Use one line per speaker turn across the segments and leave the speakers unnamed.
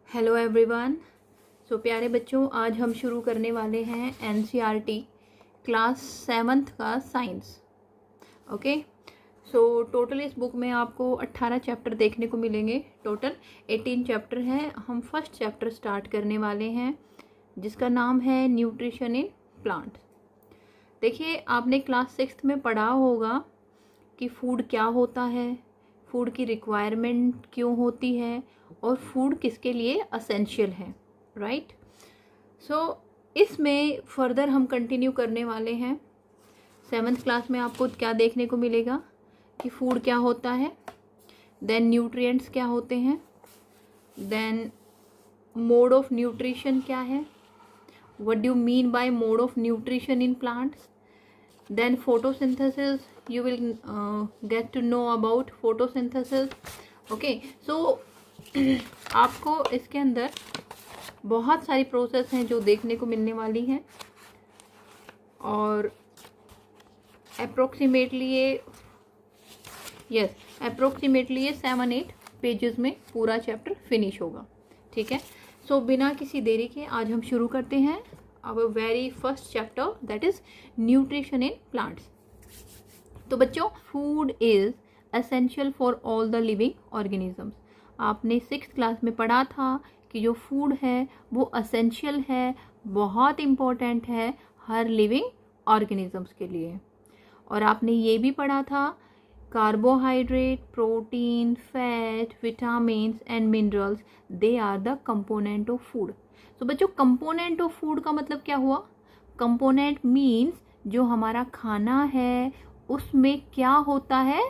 Hello everyone. So प्यारे बच्चों, आज हम शुरू करने वाले हैं एनसीईआरटी क्लास 7th का साइंस। ओके, सो टोटल इस बुक में आपको 18 चैप्टर देखने को मिलेंगे। टोटल 18 चैप्टर हैं। हम फर्स्ट चैप्टर स्टार्ट करने वाले हैं जिसका नाम है न्यूट्रिशन इन प्लांट्स। देखिए, आपने क्लास 6th में पढ़ा होगा कि फूड क्या होता है, फूड की रिक्वायरमेंट क्यों होती है और फूड किसके लिए असेंशियल है, राइट। सो इसमें फर्दर हम कंटिन्यू करने वाले हैं। 7th क्लास में आपको क्या देखने को मिलेगा कि फूड क्या होता है, देन न्यूट्रिएंट्स क्या होते हैं, देन मोड ऑफ न्यूट्रिशन क्या है, what do you mean by mode of nutrition in plants, then photosynthesis, you will get to know about photosynthesis. Okay, so आपको इसके अंदर बहुत सारी प्रोसेस हैं जो देखने को मिलने वाली हैं और अप्रोक्सीमेटली ये 7-8 पेजेस में पूरा चैप्टर फिनिश होगा। ठीक है, सो बिना किसी देरी के आज हम शुरू करते हैं our very first chapter, that is nutrition in plants. तो बच्चों, food is essential for all the living organisms. आपने 6th क्लास में पढ़ा था कि जो फूड है वो essential है, बहुत इम्पोर्टेंट है हर लिविंग ऑर्गेनिजम्स के लिए। और आपने ये भी पढ़ा था carbohydrate, protein, fat, vitamins and minerals, they are the component of food. तो बच्चों, कंपोनेंट ऑफ फूड का मतलब क्या हुआ? कंपोनेंट मीन्स जो हमारा खाना है उसमें क्या होता है?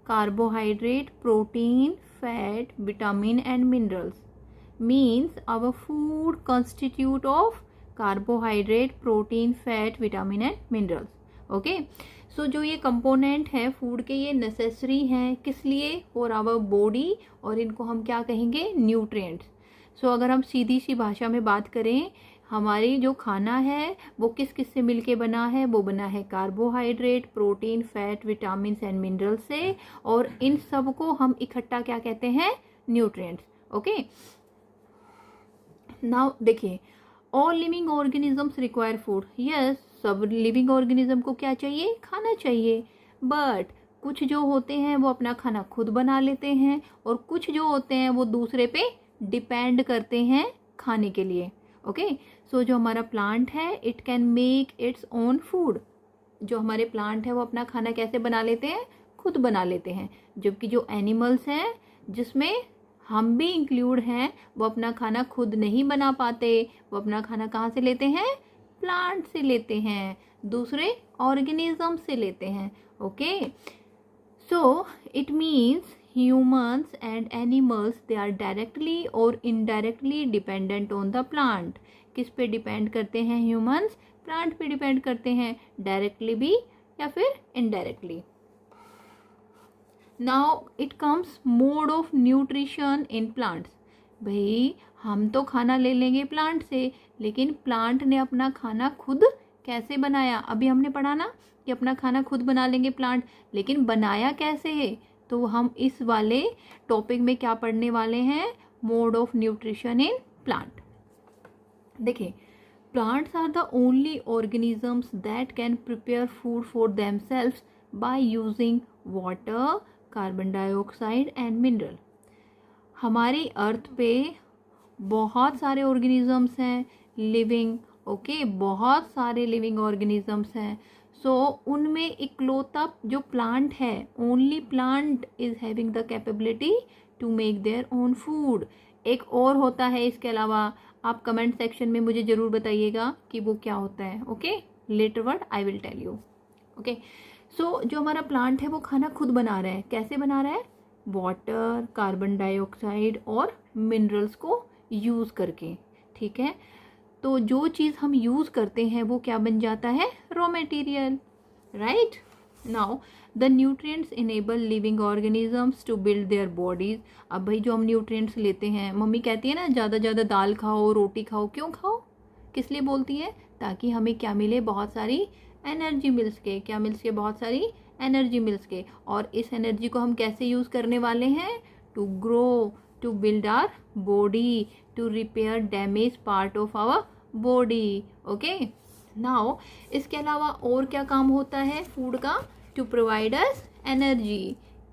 Carbohydrate, protein, fat, vitamin and minerals. Means our food constitute of carbohydrate, protein, fat, vitamin and minerals. Okay, so जो ये कंपोनेंट है फूड के, ये नेसेसरी हैं किस लिए? फॉर आवर बॉडी, और इनको हम क्या कहेंगे? न्यूट्रिएंट्स। सो अगर हम सीधी सी भाषा में बात करें, हमारी जो खाना है वो किस किस से मिलके बना है? वो बना है carbohydrate, protein, fat, vitamin and mineral से, और इन सब को हम इकट्ठा क्या कहते हैं? न्यूट्रिएंट्स। ओके, नाउ देखिए, all living organisms require food. Yes, सब लिविंग ऑर्गेनिज्म को क्या चाहिए? खाना चाहिए। बट कुछ जो होते हैं वो अपना खाना खुद बना लेते हैं और कुछ जो होते हैं वो दूसरे पे डिपेंड करते हैं खाने के लिए। ओके, सो जो हमारा प्लांट है, it can make its own food. जो हमारे प्लांट है वो अपना खाना कैसे बना लेते हैं? खुद बना लेते हैं। जबकि जो एनिमल्स हैं, जिसमें हम भी इंक्लूड हैं, वो अपना खाना खुद नहीं बना पाते। वो अपना खाना कहाँ से लेते हैं? प्लांट से लेते हैं, दूसरे ऑर्गेनिज्म से लेते हैं। Okay, so it means humans and animals, they are directly or indirectly dependent on the plant. किस पे डिपेंड करते हैं? ह्यूमंस प्लांट पे डिपेंड करते हैं, डायरेक्टली भी या फिर indirectly. Now it comes mode of nutrition in plants. भाई, हम तो खाना ले लेंगे प्लांट से, लेकिन प्लांट ने अपना खाना खुद कैसे बनाया? अभी हमने पढ़ा ना कि अपना खाना खुद बना लेंगे प्लांट, लेकिन बनाया कैसे है? तो हम इस वाले टॉपिक में क्या पढ़ने वाले हैं? Mode of nutrition in plant. देखिए, plants are the only organisms that can prepare food for themselves by using water, carbon dioxide and mineral. हमारी अर्थ पे बहुत सारे ऑर्गेनिजम्स हैं लिविंग। ओके, बहुत सारे लिविंग ऑर्गेनिजम्स हैं। सो उनमें इकलौता जो प्लांट है, only plant is having the capability to make their own food. एक और होता है इसके अलावा, आप कमेंट सेक्शन में मुझे ज़रूर बताइएगा कि वो क्या होता है। Okay, later word I will tell you. Okay, so जो हमारा प्लांट है वो खाना खुद बना रहा है। कैसे बना रहा है? वाटर, कार्बन डाइऑक्साइड और मिनरल्स को यूज़ करके। ठीक है, तो जो चीज़ हम यूज़ करते हैं वो क्या बन जाता है? Raw material, right. Now the nutrients enable living organisms to build their bodies. अब भाई, जो हम न्यूट्रिएंट्स लेते हैं, मम्मी कहती है ना ज़्यादा ज़्यादा दाल खाओ, रोटी खाओ। क्यों खाओ? किस लिए बोलती है? ताकि हमें क्या मिले? बहुत सारी एनर्जी मिल सके। क्या मिल सके? बहुत सारी एनर्जी मिल सके। और इस एनर्जी को हम कैसे यूज़ करने वाले हैं? To grow, to build our body, to repair damaged part of our body. Okay, now इसके अलावा और क्या काम होता है फूड का? To provide us energy.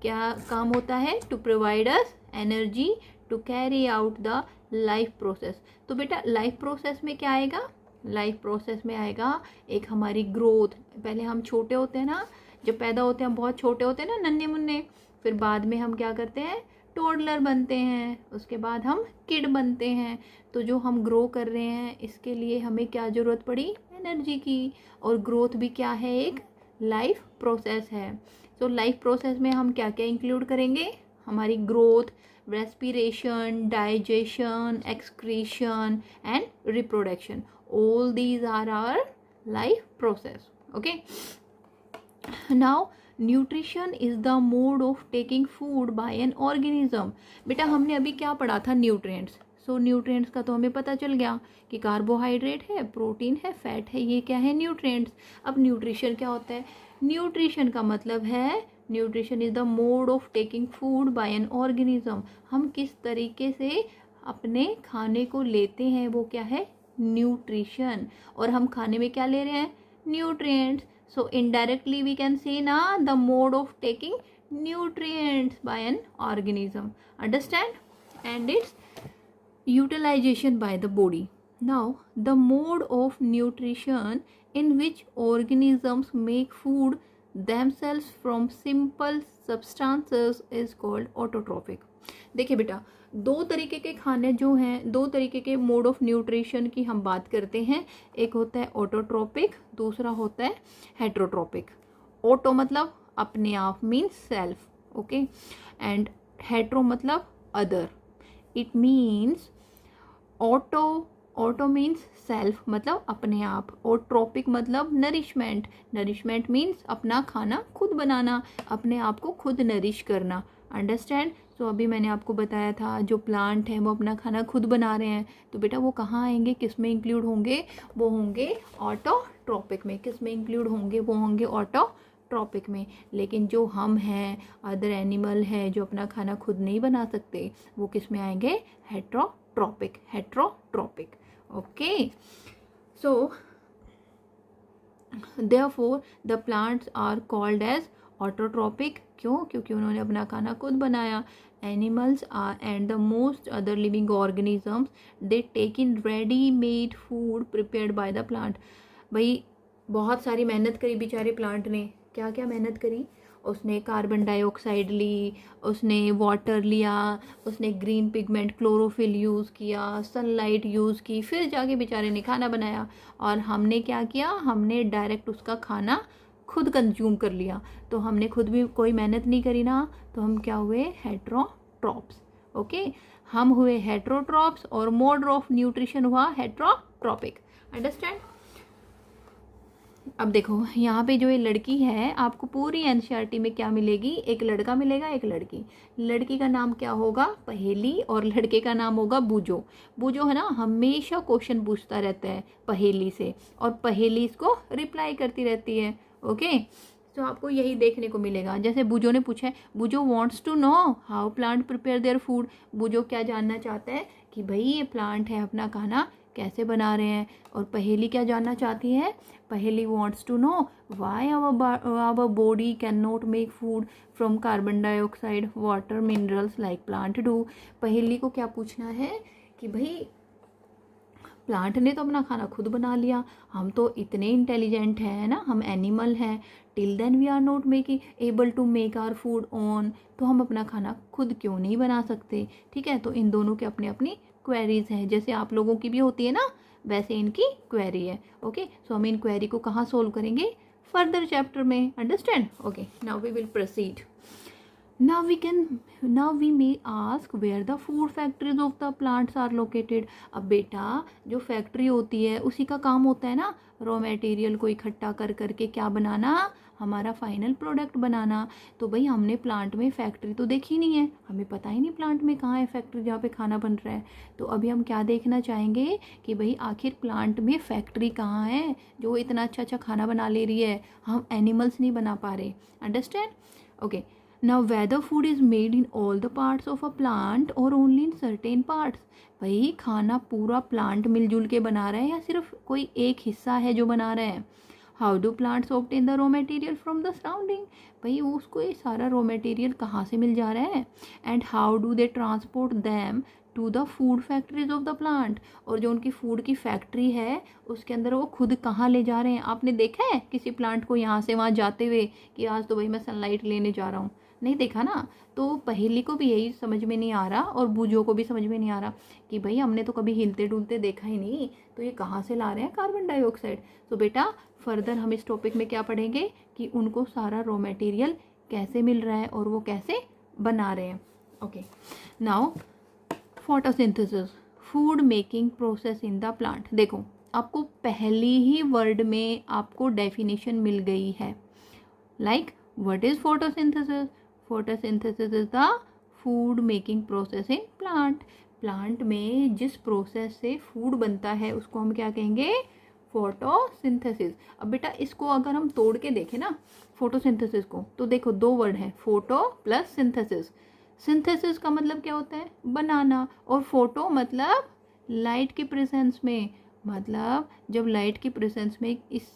क्या काम होता है? To provide us energy to carry out the life process. तो बेटा लाइफ प्रोसेस में क्या आएगा? लाइफ प्रोसेस में आएगा एक हमारी ग्रोथ. पहले हम छोटे होते हैं ना, जब पैदा होते हैं हम बहुत छोटे होते हैं ना, नन्हे मुन्ने. फिर बाद में हम क्या करते हैं? टोडलर बनते हैं. उसके बाद हम किड बनते हैं. तो जो हम ग्रो कर रहे हैं इसके लिए हमें क्या ज़रूरत पड़ी? एनर्जी की. और ग्रोथ भी क्या है? एक लाइफ प्रोसेस है. तो लाइफ प्रोसेस में हम क्या क्या इंक्लूड करेंगे? हमारी growth, respiration, digestion, excretion and reproduction. All these are our life process. Okay. Now nutrition is the mode of taking food by an organism. बेटा हमने अभी क्या पढ़ा था? न्यूट्रिएंट्स. सो न्यूट्रिएंट्स का तो हमें पता चल गया कि कार्बोहाइड्रेट है, प्रोटीन है, फैट है. ये क्या है? न्यूट्रिएंट्स. अब न्यूट्रिशन क्या होता है? न्यूट्रिशन का मतलब है nutrition is the mode of taking food by an organism. हम किस तरीके से अपने खाने को लेते हैं वो क्या है? न्यूट्रिशन. और हम खाने में क्या ले रहे हैं? Nutrients. So indirectly we can say ना the mode of taking nutrients by an organism. Understand? And it's utilization by the body. Now the mode of nutrition in which organisms make food themselves from simple substances is called autotrophic. देखिए बेटा, दो तरीके के खाने जो हैं, दो तरीके के मोड ऑफ न्यूट्रिशन की हम बात करते हैं. एक होता है ऑटोट्रोपिक, दूसरा होता है हेट्रोट्रोपिक. ऑटो मतलब अपने आप, means self. Okay. And hetero मतलब अदर. It means auto means self मतलब अपने आप, और ट्रॉपिक मतलब नरिशमेंट. नरिशमेंट मीन्स अपना खाना खुद बनाना, अपने आप को खुद नरिश करना. अंडरस्टैंड? सो अभी मैंने आपको बताया था जो प्लांट हैं वो अपना खाना खुद बना रहे हैं. तो बेटा वो कहाँ आएंगे, किस में इंक्लूड होंगे? वो होंगे ऑटोट्रॉपिक में. किस में इंक्लूड होंगे? वो होंगे ऑटोट्रॉपिक में. लेकिन जो हम हैं, अदर एनिमल है जो अपना खाना खुद नहीं बना सकते, वो किस में आएंगे? Heterotrophic. Okay. So therefore the plants are called as autotrophic. क्यों? क्योंकि उन्होंने अपना खाना खुद बनाया. Animals are and the most other living organisms they take in ready made food prepared by the plant. भाई बहुत सारी मेहनत करी बेचारे प्लांट ने. क्या क्या मेहनत करी? उसने कार्बन डाइऑक्साइड ली, उसने वाटर लिया, उसने ग्रीन पिगमेंट क्लोरोफिल यूज़ किया, सनलाइट यूज़ की, फिर जाके बेचारे ने खाना बनाया. और हमने क्या किया? हमने डायरेक्ट उसका खाना खुद कंज्यूम कर लिया. तो हमने खुद भी कोई मेहनत नहीं करी ना. तो हम क्या हुए? हेट्रोट्रॉप्स. ओके. हम हुए हेट्रोट्रॉप्स और मोड ऑफ न्यूट्रिशन हुआ हेट्रोट्रॉपिक. अंडरस्टैंड? अब देखो यहाँ पे जो ये लड़की है, आपको पूरी एनसीईआरटी में क्या मिलेगी? एक लड़का मिलेगा, एक लड़की. लड़की का नाम क्या होगा? पहेली. और लड़के का नाम होगा बूजो. बूजो है ना, हमेशा क्वेश्चन पूछता रहता है पहेली से, और पहेली इसको रिप्लाई करती रहती है. ओके. तो आपको यही देखने को मिलेगा. जैसे बूजो ने पूछा है, बूजो wants to know how plant prepare their food. बूजो क्या जानना चाहता है? कि भाई ये प्लांट है अपना खाना कैसे बना रहे हैं. और पहेली क्या जानना चाहती है? पहेली wants to know why our body cannot make food from carbon dioxide, water, minerals like plant do. पहेली को क्या पूछना है? कि भाई प्लांट ने तो अपना खाना खुद बना लिया, हम तो इतने इंटेलिजेंट हैं ना, हम एनिमल हैं, till then we are not able to make our food on. तो हम अपना खाना खुद क्यों नहीं बना सकते? ठीक है. तो इन दोनों के अपनी अपनी क्वेरीज हैं. जैसे आप लोगों की भी होती है ना, वैसे इनकी क्वेरी है. ओके. सो हम इन क्वेरी को कहाँ सोल्व करेंगे? फर्दर चैप्टर में. Understand? Okay. Now we will proceed. Now we may ask where the food factories of the plants are located. अब बेटा जो फैक्ट्री होती है उसी का काम होता है ना रॉ मटेरियल को इकट्ठा कर करके क्या बनाना? हमारा फाइनल प्रोडक्ट बनाना. तो भाई हमने प्लांट में फैक्ट्री तो देखी नहीं है, हमें पता ही नहीं प्लांट में कहाँ है फैक्ट्री जहाँ पे खाना बन रहा है. तो अभी हम क्या देखना चाहेंगे कि भाई आखिर प्लांट में फैक्ट्री कहाँ है जो इतना अच्छा अच्छा खाना बना ले रही है. हम एनिमल्स नहीं बना पा रहे. Understand? Okay. Now whether food is made in all the parts of a plant और ओनली इन सर्टेन पार्ट्स। भाई खाना पूरा प्लांट मिलजुल के बना रहा है या सिर्फ कोई एक हिस्सा है जो बना रहा है? How do plants obtain the raw material from the surrounding? भाई उसको ये सारा रॉ मटेरियल कहाँ से मिल जा रहा है? And how do they transport them to the food factories of the plant? और जो उनकी फूड की फैक्ट्री है उसके अंदर वो खुद कहाँ ले जा रहे हैं? आपने देखा है किसी प्लांट को यहाँ से वहाँ जाते हुए कि आज तो भाई मैं सनलाइट लेने जा रहा हूँ? नहीं देखा ना। तो पहेली को भी यही समझ में नहीं आ रहा और बूझों को भी समझ में नहीं आ रहा कि भाई हमने तो कभी हिलते डुलते देखा ही नहीं, तो ये कहाँ से ला रहे हैं कार्बन डाइऑक्साइड? तो बेटा फर्दर हम इस टॉपिक में क्या पढ़ेंगे कि उनको सारा रॉ मटेरियल कैसे मिल रहा है और वो कैसे बना रहे हैं। Okay, now photosynthesis, food making process in the plant. देखो आपको पहली ही वर्ड में आपको डेफिनेशन मिल गई है। Like what is photosynthesis? Photosynthesis is the food making process in plant. Plant में जिस प्रोसेस से फूड बनता है उसको हम क्या कहेंगे? फोटोसिंथेसिस। अब बेटा इसको अगर हम तोड़ के देखें ना फोटोसिंथेसिस को, तो देखो दो वर्ड है, फोटो प्लस सिंथेसिस। सिंथेसिस का मतलब क्या होता है? बनाना। और फोटो मतलब लाइट की प्रेजेंस में, मतलब जब लाइट की प्रेजेंस में इस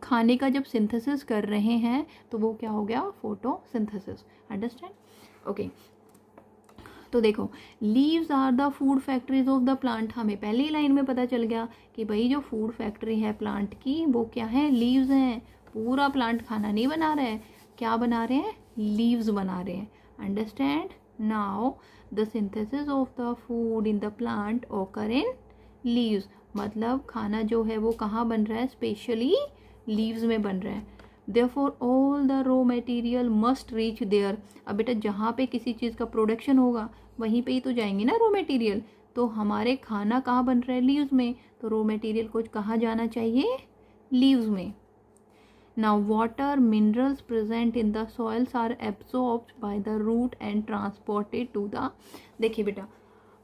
खाने का जब सिंथेसिस कर रहे हैं तो वो क्या हो गया? फोटोसिंथेसिस। अंडरस्टैंड? ओके, तो देखो leaves are the food factories of the plant. हमें पहली लाइन में पता चल गया कि भाई जो फूड फैक्ट्री है प्लांट की वो क्या है? लीव्स हैं। पूरा प्लांट खाना नहीं बना रहा है, क्या बना रहे हैं? लीव्स बना रहे हैं। Understand? Now the synthesis of the food in the plant ओकर इन लीव्स। मतलब खाना जो है वो कहाँ बन रहा है? स्पेशली लीव्स में बन रहा है। Therefore all the raw material must reach there। अब बेटा जहाँ पे किसी चीज़ का प्रोडक्शन होगा वहीं पे ही तो जाएंगे ना रॉ मटेरियल। तो हमारे खाना कहाँ बन रहा है? लीव्स में। तो रॉ मटेरियल को कहाँ जाना चाहिए? लीव्स में। Now water minerals present in the soils are absorbed by the root and transported to the। देखिए बेटा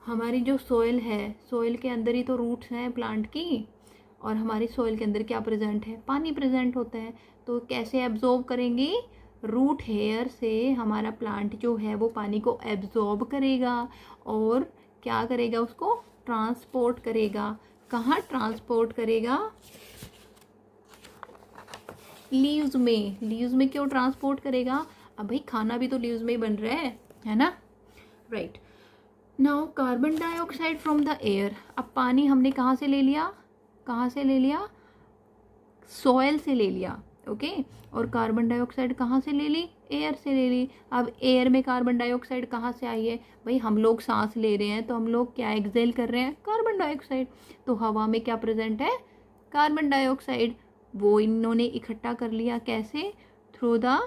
हमारी जो सॉइल है, सॉइल के अंदर ही तो रूट्स हैं प्लांट की, और हमारी सॉइल के अंदर क्या प्रेजेंट है? पानी प्रेजेंट होता है। तो कैसे एब्जॉर्ब करेंगे? रूट हेयर से हमारा प्लांट जो है वो पानी को एब्जॉर्ब करेगा और क्या करेगा? उसको ट्रांसपोर्ट करेगा। कहाँ ट्रांसपोर्ट करेगा? लीव्स में। लीव्स में क्यों ट्रांसपोर्ट करेगा? अब भाई खाना भी तो लीव्स में ही बन रहा है ना? Right. Now carbon dioxide from the air. अब पानी हमने कहाँ से ले लिया? कहाँ से ले लिया? सॉइल से ले लिया। ओके, और कार्बन डाइऑक्साइड कहाँ से ले ली? एयर से ले ली। अब एयर में कार्बन डाइऑक्साइड कहाँ से आई है? भाई हम लोग सांस ले रहे हैं तो हम लोग क्या एक्सेल कर रहे हैं? Carbon dioxide. तो हवा में क्या प्रेजेंट है? Carbon dioxide. वो इन्होंने इकट्ठा कर लिया कैसे? Through the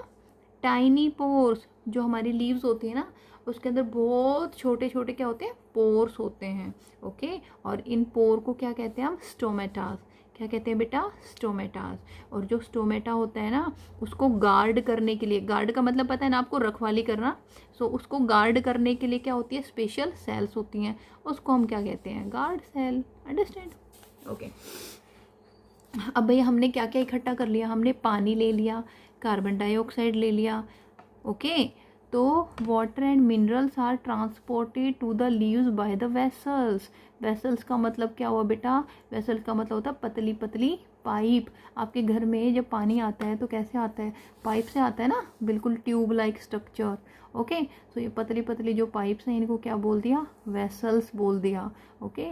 tiny pores. जो हमारी लीव्स होती है ना उसके अंदर बहुत छोटे छोटे क्या होते हैं? पोर्स होते हैं। ओके, और इन पोर को क्या कहते हैं हम? स्टोमेटास। क्या कहते हैं बेटा? स्टोमेटास। और जो स्टोमेटा होता है ना उसको गार्ड करने के लिए, गार्ड का मतलब पता है ना आपको? रखवाली करना। सो उसको गार्ड करने के लिए क्या होती है? स्पेशल सेल्स होती हैं, उसको हम क्या कहते हैं? Guard cell. अंडरस्टैंड? ओके, अब भैया हमने क्या क्या इकट्ठा कर लिया? हमने पानी ले लिया, कार्बन डाइऑक्साइड ले लिया। ओके, तो water and minerals are transported to the leaves by the vessels. Vessels का मतलब क्या हुआ बेटा? वेसल्स का मतलब होता है पतली पतली पाइप। आपके घर में जब पानी आता है तो कैसे आता है? पाइप से आता है ना, बिल्कुल ट्यूब लाइक स्ट्रक्चर। ओके, तो ये पतली पतली जो पाइप्स हैं इनको क्या बोल दिया? वेसल्स बोल दिया। ओके,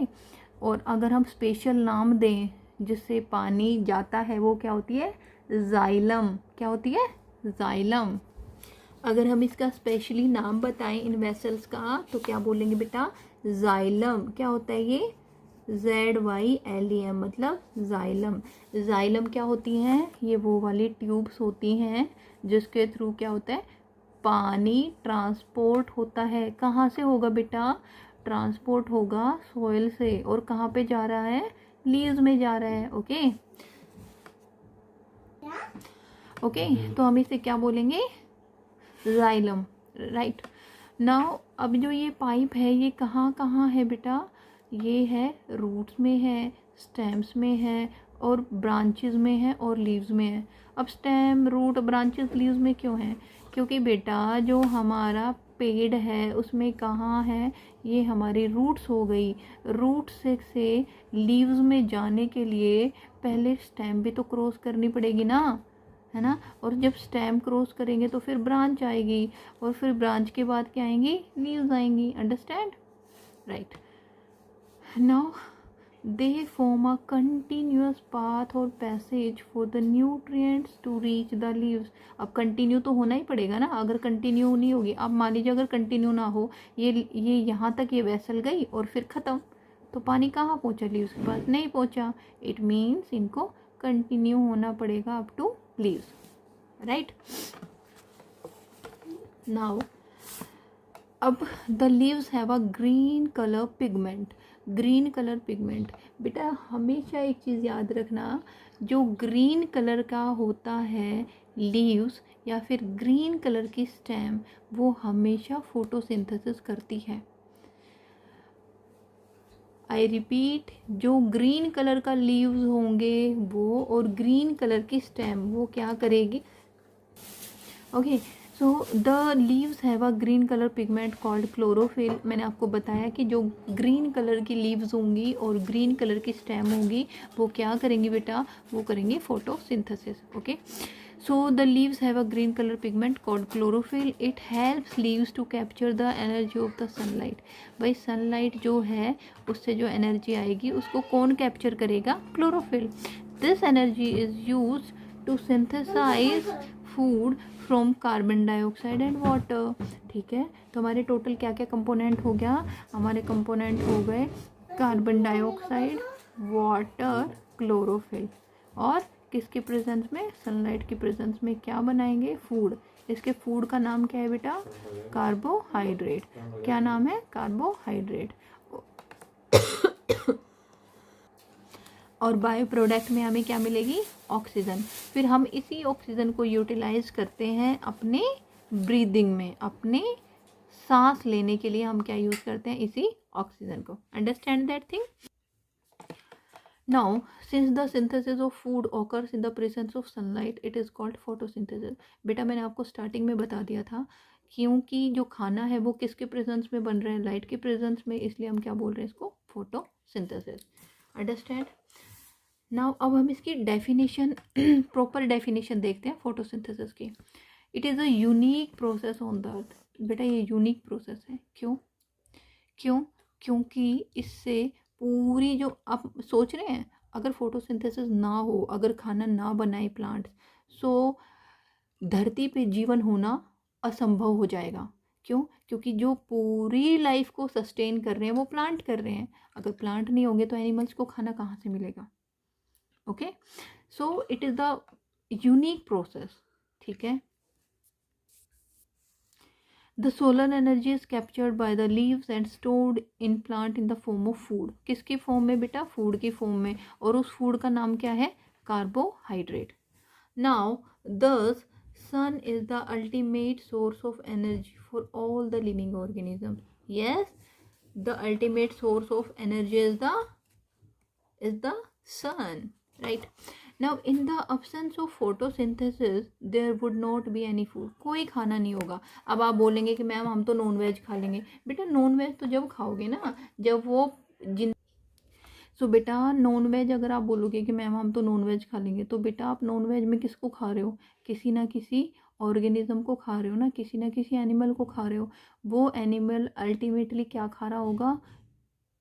और अगर हम स्पेशल नाम दें जिससे पानी जाता है वो क्या होती है? जाइलम। क्या होती है? जाइलम। अगर हम इसका स्पेशली नाम बताएं इन वेसल्स का तो क्या बोलेंगे बेटा? जाइलम। क्या होता है ये? ZYLEM मतलब जाइलम। जाइलम क्या होती हैं? ये वो वाली ट्यूब्स होती हैं जिसके थ्रू क्या होता है? पानी ट्रांसपोर्ट होता है। कहाँ से होगा बेटा? ट्रांसपोर्ट होगा सॉइल से, और कहाँ पे जा रहा है? लीव्स में जा रहा है। ओके ओके, तो हम इसे क्या बोलेंगे? जाइलम। राइट। नाउ अब जो ये पाइप है ये कहाँ कहाँ है बेटा? ये है रूट्स में है, स्टेम्स में है, और ब्रांचेस में है, और लीव्स में है। अब स्टेम, रूट, ब्रांचेस लीव्स में क्यों है? क्योंकि बेटा जो हमारा पेड़ है उसमें कहाँ है, ये हमारी रूट्स हो गई। रूट से लीव्स में जाने के लिए पहले स्टेम भी तो क्रॉस करनी पड़ेगी ना, है ना। और जब स्टेम क्रॉस करेंगे तो फिर ब्रांच आएगी, और फिर ब्रांच के बाद क्या आएंगी, लीव्स आएंगी। Understand, right. Now they form a continuous path or passage for the nutrients to reach the leaves। अब कंटिन्यू तो होना ही पड़ेगा ना, अगर कंटिन्यू नहीं होगी, अब मान लीजिए अगर कंटिन्यू ना हो, ये यहाँ तक ये वेसल गई और फिर ख़त्म, तो पानी कहाँ पहुँचा, लीव्स के पास नहीं पहुँचा। इट मीन्स इनको कंटिन्यू होना पड़ेगा up to leaves, right. Now अब the leaves have a green colour pigment. Green colour pigment, बेटा हमेशा एक चीज़ याद रखना, जो ग्रीन कलर का होता है लीव्स या फिर ग्रीन कलर की स्टेम, वो हमेशा फोटोसिंथेसिस करती है। आई रिपीट, जो ग्रीन कलर का लीव्स होंगे वो, और ग्रीन कलर की स्टेम, वो क्या करेगी, okay. So the leaves have a green colour pigment called chlorophyll. मैंने आपको बताया कि जो ग्रीन कलर की लीव्स होंगी और ग्रीन कलर की स्टेम होंगी, वो क्या करेंगी बेटा, वो करेंगी photosynthesis, okay. So the leaves have a green colour pigment called chlorophyll. It helps leaves to capture the energy of the sunlight. भाई सनलाइट जो है उससे जो एनर्जी आएगी उसको कौन कैप्चर करेगा, chlorophyll. This energy is use to synthesize food from carbon dioxide and water. ठीक है, तो हमारे टोटल क्या क्या कंपोनेंट हो गया, हमारे कंपोनेंट हो गए कार्बन डाइऑक्साइड, वाटर, क्लोरोफिल, और किसके प्रेजेंस में, सनलाइट की प्रेजेंस में क्या बनाएंगे, फूड। इसके फूड का नाम क्या है बेटा, कार्बोहाइड्रेट। क्या नाम है, कार्बोहाइड्रेट। और बायो प्रोडक्ट में हमें क्या मिलेगी, ऑक्सीजन। फिर हम इसी ऑक्सीजन को यूटिलाइज करते हैं अपने ब्रीदिंग में, अपने सांस लेने के लिए हम क्या यूज़ करते हैं, इसी ऑक्सीजन को। Understand that thing. Now since the synthesis of food occurs in the presence of sunlight, it is called photosynthesis. बेटा मैंने आपको स्टार्टिंग में बता दिया था, क्योंकि जो खाना है वो किसके प्रेजेंस में बन रहा है, लाइट के प्रेजेंस में, इसलिए हम क्या बोल रहे हैं इसको, फोटोसिंथेसिस। अंडरस्टैंड। नाउ अब हम इसकी डेफिनेशन, प्रॉपर डेफिनेशन देखते हैं फोटोसिंथेसिस की। It is a unique process on the earth. बेटा ये यूनिक प्रोसेस है, क्यों, क्योंकि इससे पूरी जो आप सोच रहे हैं, अगर फोटोसिंथेसिस ना हो, अगर खाना ना बनाए प्लांट्स, सो धरती पे जीवन होना असंभव हो जाएगा। क्यों, क्योंकि जो पूरी लाइफ को सस्टेन कर रहे हैं वो प्लांट कर रहे हैं। अगर प्लांट नहीं होंगे तो एनिमल्स को खाना कहाँ से मिलेगा, okay. So it is the unique process, ठीक है। The solar energy is captured by the leaves and stored in plant in the form of food. किसकी फॉर्म में बेटा, फूड की फॉर्म में, और उस फूड का नाम क्या है, कार्बोहाइड्रेट। नाउ दस sun is the ultimate source of energy for all the living organisms. Yes, the ultimate source of energy is the sun, right? Now in the absence of photosynthesis there would not be any food। कोई खाना नहीं होगा। अब आप बोलेंगे कि ma'am हम तो नॉन वेज खा लेंगे। बेटा नॉन वेज तो जब खाओगे ना, जब वो जिन सो बेटा नॉन वेज, अगर आप बोलोगे कि मैम हम तो नॉन वेज खा लेंगे, तो बेटा आप नॉन वेज में किसको खा रहे हो, किसी ना किसी ऑर्गेनिज्म को खा रहे हो ना, किसी ना किसी एनिमल को खा रहे हो। वो एनिमल अल्टीमेटली क्या खा रहा होगा,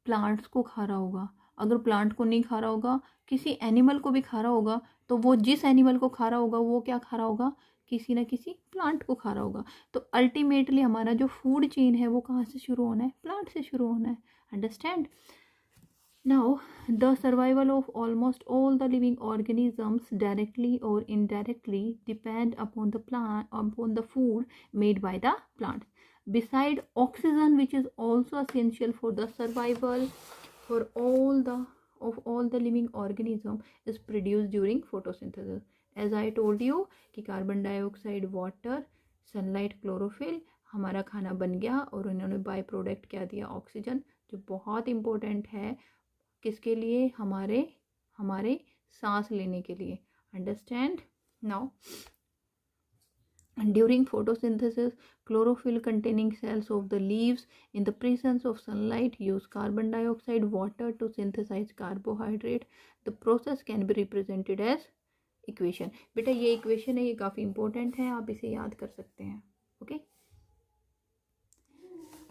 प्लांट्स को खा रहा होगा। अगर प्लांट को नहीं खा रहा होगा, किसी एनिमल को भी खा रहा होगा, तो वो जिस एनिमल को खा रहा होगा वो क्या खा रहा होगा, किसी ना किसी प्लांट को खा रहा होगा। तो अल्टीमेटली हमारा जो फूड चेन है वो कहाँ से शुरू होना है, प्लांट से शुरू होना है। Understand. Now, the survival of almost all the living organisms directly or indirectly depend upon the food made by the plants. Beside oxygen, which is also essential for the survival for all the living organism, is produced during photosynthesis. As I told you कि carbon dioxide, water, sunlight, chlorophyll, हमारा खाना बन गया, और उन्होंने by product क्या दिया, oxygen, जो बहुत इम्पोर्टेंट है किसके लिए, हमारे सांस लेने के लिए। Understand. Now During photosynthesis, chlorophyll containing cells of the leaves in the presence of sunlight use carbon dioxide water to synthesize carbohydrate. The process can be represented as equation. बेटा ये इक्वेशन है, ये काफ़ी इंपॉर्टेंट है, आप इसे याद कर सकते हैं. ओके,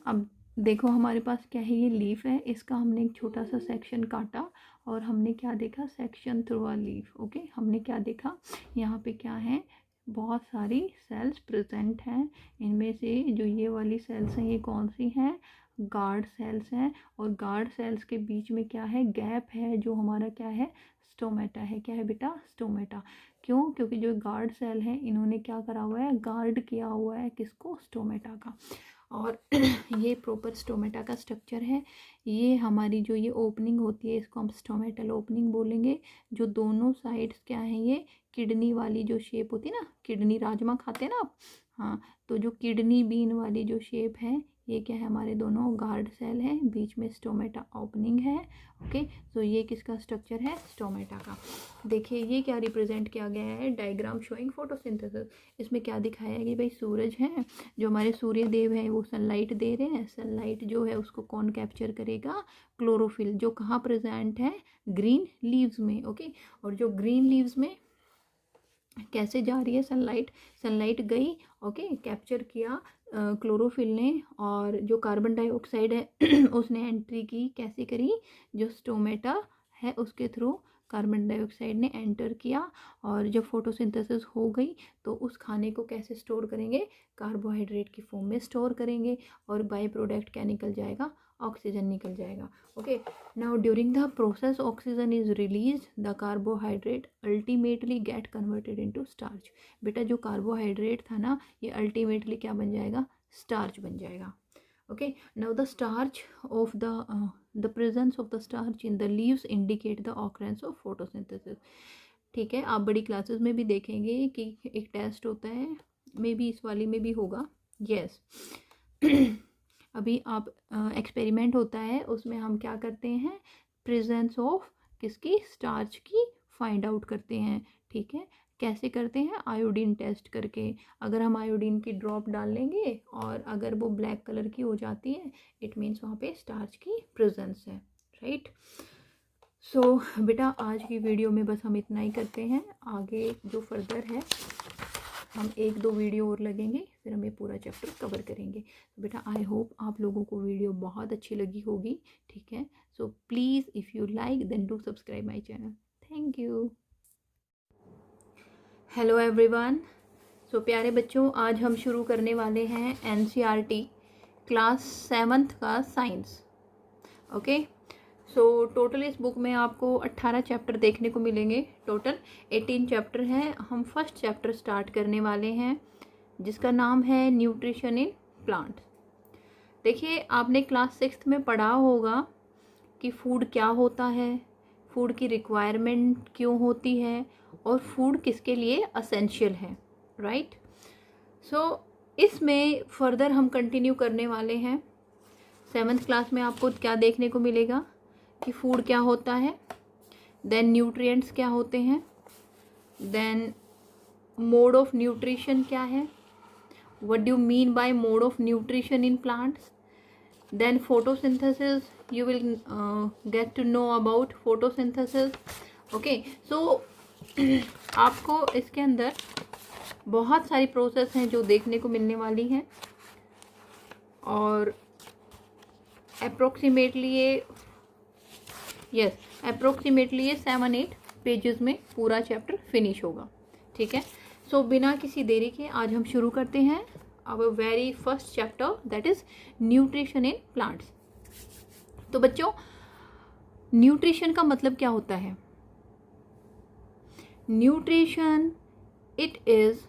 अब देखो हमारे पास क्या है, ये लीफ है, इसका हमने एक छोटा सा सेक्शन काटा और हमने क्या देखा, section through a leaf. Okay, हमने क्या देखा, यहाँ पे क्या है, बहुत सारी सेल्स प्रेजेंट हैं. इनमें से जो ये वाली सेल्स हैं ये कौन सी हैं, गार्ड सेल्स हैं. और गार्ड सेल्स के बीच में क्या है, गैप है, जो हमारा क्या है, स्टोमेटा है. क्या है बेटा, स्टोमेटा. क्यों, क्योंकि जो गार्ड सेल है इन्होंने क्या करा हुआ है, गार्ड किया हुआ है किसको, स्टोमेटा का. और ये प्रॉपर स्टोमेटा का स्ट्रक्चर है. ये हमारी जो ये ओपनिंग होती है इसको हम स्टोमेटल ओपनिंग बोलेंगे. जो दोनों साइड्स क्या हैं, ये किडनी वाली जो शेप होती है ना, किडनी राजमा खाते हैं ना आप, हाँ, तो जो किडनी बीन वाली जो शेप है ये क्या है, हमारे दोनों गार्ड सेल है, बीच में स्टोमेटा ओपनिंग है. ओके, तो ये किसका स्ट्रक्चर है, स्टोमेटा का. देखिए ये क्या रिप्रेजेंट किया गया है, डायग्राम शोइंग फोटोसिंथेसिस. इसमें क्या दिखाया है कि भाई सूरज है, जो हमारे सूर्य देव हैं वो सनलाइट दे रहे हैं. सनलाइट जो है उसको कौन कैप्चर करेगा, क्लोरोफिल, जो कहाँ प्रेजेंट है, ग्रीन लीव्स में. ओके, और जो ग्रीन लीव्स में कैसे जा रही है सनलाइट, सनलाइट गई, ओके, कैप्चर किया क्लोरोफिल ने, और जो कार्बन डाइऑक्साइड है उसने एंट्री की, कैसे करी, जो स्टोमेटा है उसके थ्रू कार्बन डाइऑक्साइड ने एंटर किया. और जब फोटोसिंथेसिस हो गई तो उस खाने को कैसे स्टोर करेंगे, कार्बोहाइड्रेट की फॉर्म में स्टोर करेंगे. और बाय प्रोडक्ट क्या निकल जाएगा, ऑक्सीजन निकल जाएगा. Okay, now during the process oxygen is release, the carbohydrate ultimately get converted into starch. बेटा जो कार्बोहाइड्रेट था ना ये अल्टीमेटली क्या बन जाएगा, स्टार्च बन जाएगा. Okay, now the starch of the presence of the starch in the leaves indicate the occurrence of photosynthesis. ठीक है, आप बड़ी क्लासेस में भी देखेंगे कि एक टेस्ट होता है, मे बी इस वाली में भी होगा. यस अभी आप एक्सपेरिमेंट होता है उसमें हम क्या करते हैं, प्रेजेंस ऑफ किसकी, स्टार्च की फाइंड आउट करते हैं. ठीक है, कैसे करते हैं, आयोडीन टेस्ट करके. अगर हम आयोडीन की ड्रॉप डाल लेंगे और अगर वो ब्लैक कलर की हो जाती है, इट मीन्स वहाँ पे स्टार्च की प्रेजेंस है. राइट. सो बेटा आज की वीडियो में बस हम इतना ही करते हैं. आगे जो फर्दर है हम 1-2 वीडियो और लगेंगे, फिर हम ये पूरा चैप्टर कवर करेंगे. तो बेटा आई होप आप लोगों को वीडियो बहुत अच्छी लगी होगी. ठीक है, so please if you like then do subscribe my channel. Thank you. Hello everyone. So प्यारे बच्चों, आज हम शुरू करने वाले हैं NCERT क्लास 7th का साइंस. ओके, सो टोटल इस बुक में आपको 18 चैप्टर देखने को मिलेंगे. टोटल 18 चैप्टर हैं. हम फर्स्ट चैप्टर स्टार्ट करने वाले हैं जिसका नाम है न्यूट्रिशन इन प्लांट्स. देखिए आपने क्लास 6th में पढ़ा होगा कि फूड क्या होता है, फूड की रिक्वायरमेंट क्यों होती है और फूड किसके लिए असेंशियल है. राइट. सो इसमें फर्दर हम कंटिन्यू करने वाले हैं. 7th क्लास में आपको क्या देखने को मिलेगा कि फूड क्या होता है, देन न्यूट्रिएंट्स क्या होते हैं, देन मोड ऑफ न्यूट्रिशन क्या है, what do you mean by mode of nutrition in plants, then photosynthesis, you will get to know about photosynthesis. Okay, so आपको इसके अंदर बहुत सारी प्रोसेस हैं जो देखने को मिलने वाली हैं और अप्रोक्सीमेटली ये 7-8 पेजेस में पूरा चैप्टर फिनिश होगा. ठीक है, सो बिना किसी देरी के आज हम शुरू करते हैं our very first chapter, that is nutrition in plants. तो बच्चों न्यूट्रिशन का मतलब क्या होता है, न्यूट्रिशन इट इज,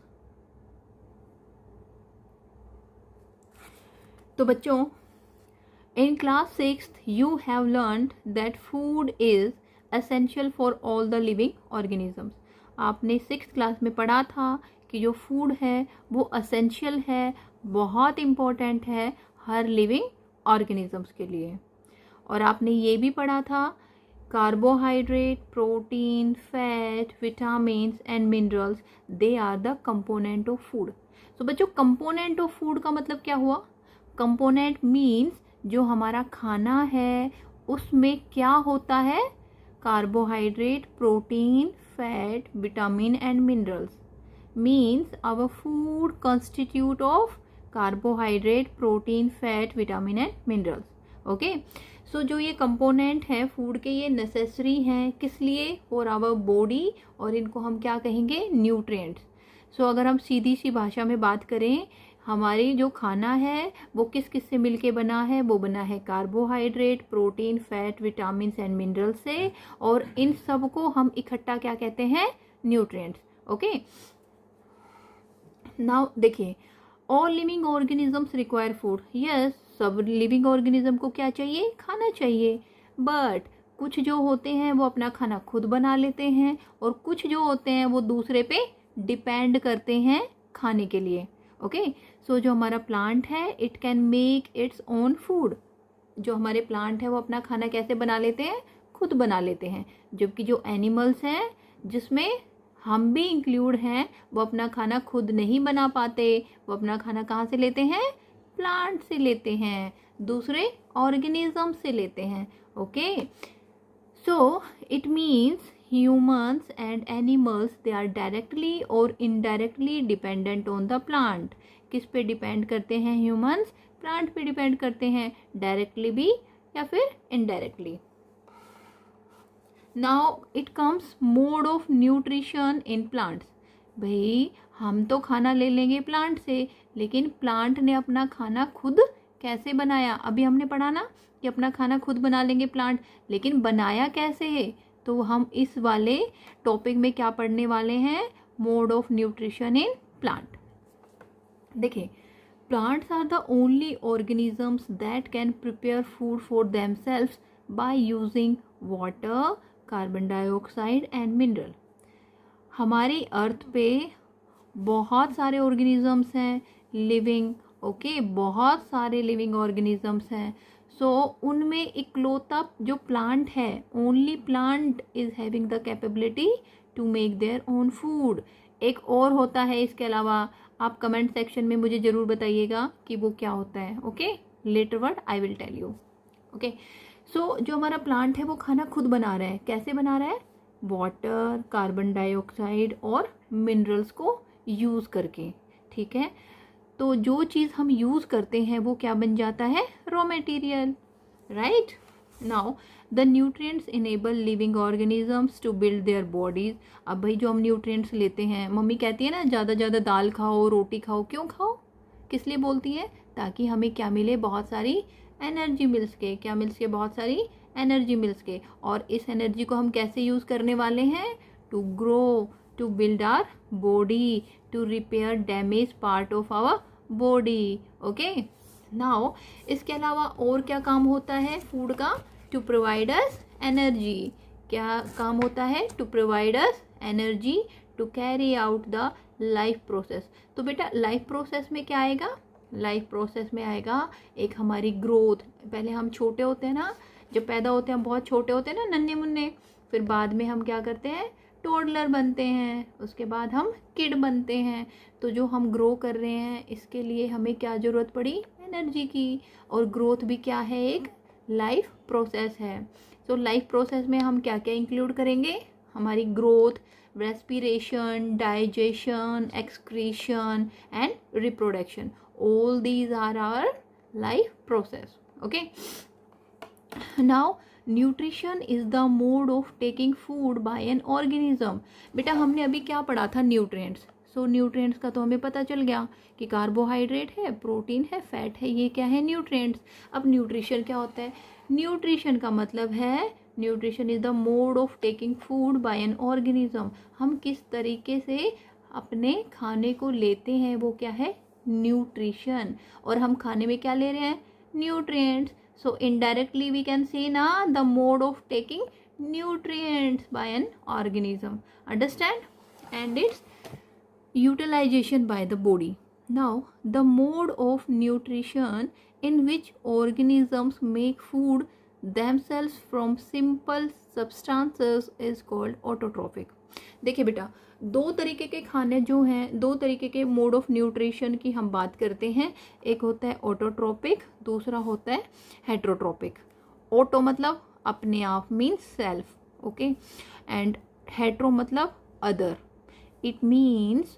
तो बच्चों in class 6th you have learned that food is essential for all the living organisms. आपने 6th क्लास में पढ़ा था कि जो फूड है वो असेंशियल है, बहुत इम्पोर्टेंट है हर लिविंग ऑर्गेनिजम्स के लिए. और आपने ये भी पढ़ा था carbohydrate, protein, fat, vitamins and minerals, they are the component of food. So बच्चों कंपोनेंट ऑफ फूड का मतलब क्या हुआ? कंपोनेंट मीन्स जो हमारा खाना है उसमें क्या होता है? Carbohydrate, protein, fat, vitamin and minerals. Means our food constitute of carbohydrate, protein, fat, vitamin and minerals. Okay, so जो ये कंपोनेंट है फूड के ये नेसेसरी हैं किस लिए? फॉर आवर बॉडी, और इनको हम क्या कहेंगे? न्यूट्रिएंट्स. सो अगर हम सीधी सी भाषा में बात करें, हमारी जो खाना है वो किस किस से मिलके बना है? वो बना है carbohydrate, protein, fat, vitamin and mineral से, और इन सब को हम इकट्ठा क्या कहते हैं? न्यूट्रिएंट्स. ओके, नाउ देखिए, all living organisms require food. Yes, सब लिविंग ऑर्गेनिज्म को क्या चाहिए? खाना चाहिए. बट कुछ जो होते हैं वो अपना खाना खुद बना लेते हैं, और कुछ जो होते हैं वो दूसरे पे डिपेंड करते हैं खाने के लिए. ओके, सो जो हमारा प्लांट है it can make its own food. जो हमारे प्लांट है वो अपना खाना कैसे बना लेते हैं? खुद बना लेते हैं. जबकि जो एनिमल्स हैं जिसमें हम भी इंक्लूड हैं, वो अपना खाना खुद नहीं बना पाते. वो अपना खाना कहाँ से लेते हैं? प्लांट से लेते हैं, दूसरे ऑर्गेनिज्म से लेते हैं. Okay, so it means humans and animals they are directly or indirectly dependent on the plant. किस पे डिपेंड करते हैं ह्यूमंस? प्लांट पे डिपेंड करते हैं, डायरेक्टली भी या फिर indirectly. Now it comes mode of nutrition in plants. भाई हम तो खाना ले लेंगे प्लांट से, लेकिन प्लांट ने अपना खाना खुद कैसे बनाया? अभी हमने पढ़ा ना कि अपना खाना खुद बना लेंगे प्लांट, लेकिन बनाया कैसे है? तो हम इस वाले टॉपिक में क्या पढ़ने वाले हैं? Mode of nutrition in plant. देखिए, plants are the only organisms that can prepare food for themselves by using water, carbon dioxide and mineral. हमारी अर्थ पे बहुत सारे ऑर्गेनिजम्स हैं लिविंग. ओके, बहुत सारे लिविंग ऑर्गेनिजम्स हैं. सो उनमें इकलौता जो प्लांट है, only plant is having the capability to make their own food. एक और होता है इसके अलावा, आप कमेंट सेक्शन में मुझे ज़रूर बताइएगा कि वो क्या होता है. Okay, later word I will tell you. Okay, so जो हमारा प्लांट है वो खाना खुद बना रहा है. कैसे बना रहा है? वाटर, कार्बन डाइऑक्साइड और मिनरल्स को यूज़ करके. ठीक है, तो जो चीज़ हम यूज़ करते हैं वो क्या बन जाता है? Raw material. Right. Now the nutrients enable living organisms to build their bodies. अब भाई जो हम न्यूट्रिएंट्स लेते हैं, मम्मी कहती है ना ज़्यादा ज़्यादा दाल खाओ, रोटी खाओ. क्यों खाओ? किस लिए बोलती है? ताकि हमें क्या मिले? बहुत सारी एनर्जी मिल सके. क्या मिल सके? बहुत सारी एनर्जी मिल सके. और इस एनर्जी को हम कैसे यूज़ करने वाले हैं? To grow, to build our body, to repair damage part of our body. Okay, now इसके अलावा और क्या काम होता है फूड का? To provide us energy. क्या काम होता है? To provide us energy to carry out the life process. तो बेटा लाइफ प्रोसेस में क्या आएगा? लाइफ प्रोसेस में आएगा एक हमारी ग्रोथ. पहले हम छोटे होते हैं ना, जब पैदा होते हैं हम बहुत छोटे होते हैं ना, नन्हे मुन्ने. फिर बाद में हम क्या करते हैं? टोडलर बनते हैं. उसके बाद हम किड बनते हैं. तो जो हम ग्रो कर रहे हैं इसके लिए हमें क्या ज़रूरत पड़ी? एनर्जी की. और ग्रोथ भी क्या है? एक लाइफ प्रोसेस है. तो लाइफ प्रोसेस में हम क्या क्या इंक्लूड करेंगे? हमारी growth, respiration, digestion, excretion and reproduction. All these are our life process. Okay, now nutrition is the mode of taking food by an organism. बेटा हमने अभी क्या पढ़ा था? न्यूट्रिएंट्स. सो न्यूट्रिएंट्स का तो हमें पता चल गया कि कार्बोहाइड्रेट है, प्रोटीन है, फैट है. ये क्या है? न्यूट्रिएंट्स. अब न्यूट्रिशन क्या होता है? न्यूट्रिशन का मतलब है nutrition is the mode of taking food by an organism. हम किस तरीके से अपने खाने को लेते हैं वो क्या है? न्यूट्रिशन. और हम खाने में क्या ले रहे हैं? Nutrients. So indirectly we can say na the mode of taking nutrients by an organism. Understand? And its utilization by the body. Now the mode of nutrition in which organisms make food themselves from simple substances is called autotrophic. देखिए बेटा, दो तरीके के खाने जो हैं, दो तरीके के मोड ऑफ न्यूट्रिशन की हम बात करते हैं। एक होता है ऑटोट्रोपिक, दूसरा होता है हेट्रोट्रोपिक। ऑटो मतलब अपने आप, means self, okay, and hetero मतलब अदर। It means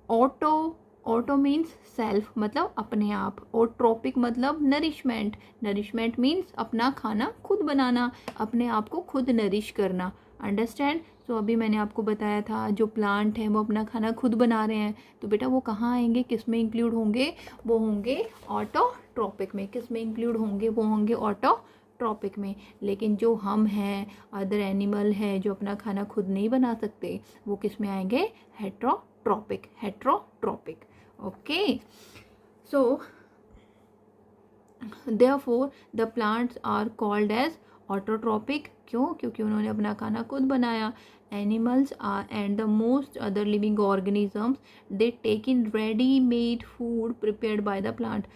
auto, auto means self मतलब अपने आप, और ट्रोपिक मतलब नरिशमेंट। नरिशमेंट मीन्स अपना खाना खुद बनाना, अपने आप को खुद नरिश करना। अंडरस्टैंड? तो अभी मैंने आपको बताया था जो प्लांट हैं वो अपना खाना खुद बना रहे हैं, तो बेटा वो कहाँ आएंगे, किस में इंक्लूड होंगे? वो होंगे ऑटोट्रोपिक में। किस में इंक्लूड होंगे? वो होंगे ऑटोट्रोपिक में। लेकिन जो हम हैं, अदर एनिमल है जो अपना खाना खुद नहीं बना सकते, वो किस में आएंगे? Heterotrophic. Heterotrophic, okay. So therefore the plants are called as autotrophic। क्यों? क्योंकि उन्होंने अपना खाना खुद बनाया। Animals are and the most other living organisms they take in ready made food prepared by the plant।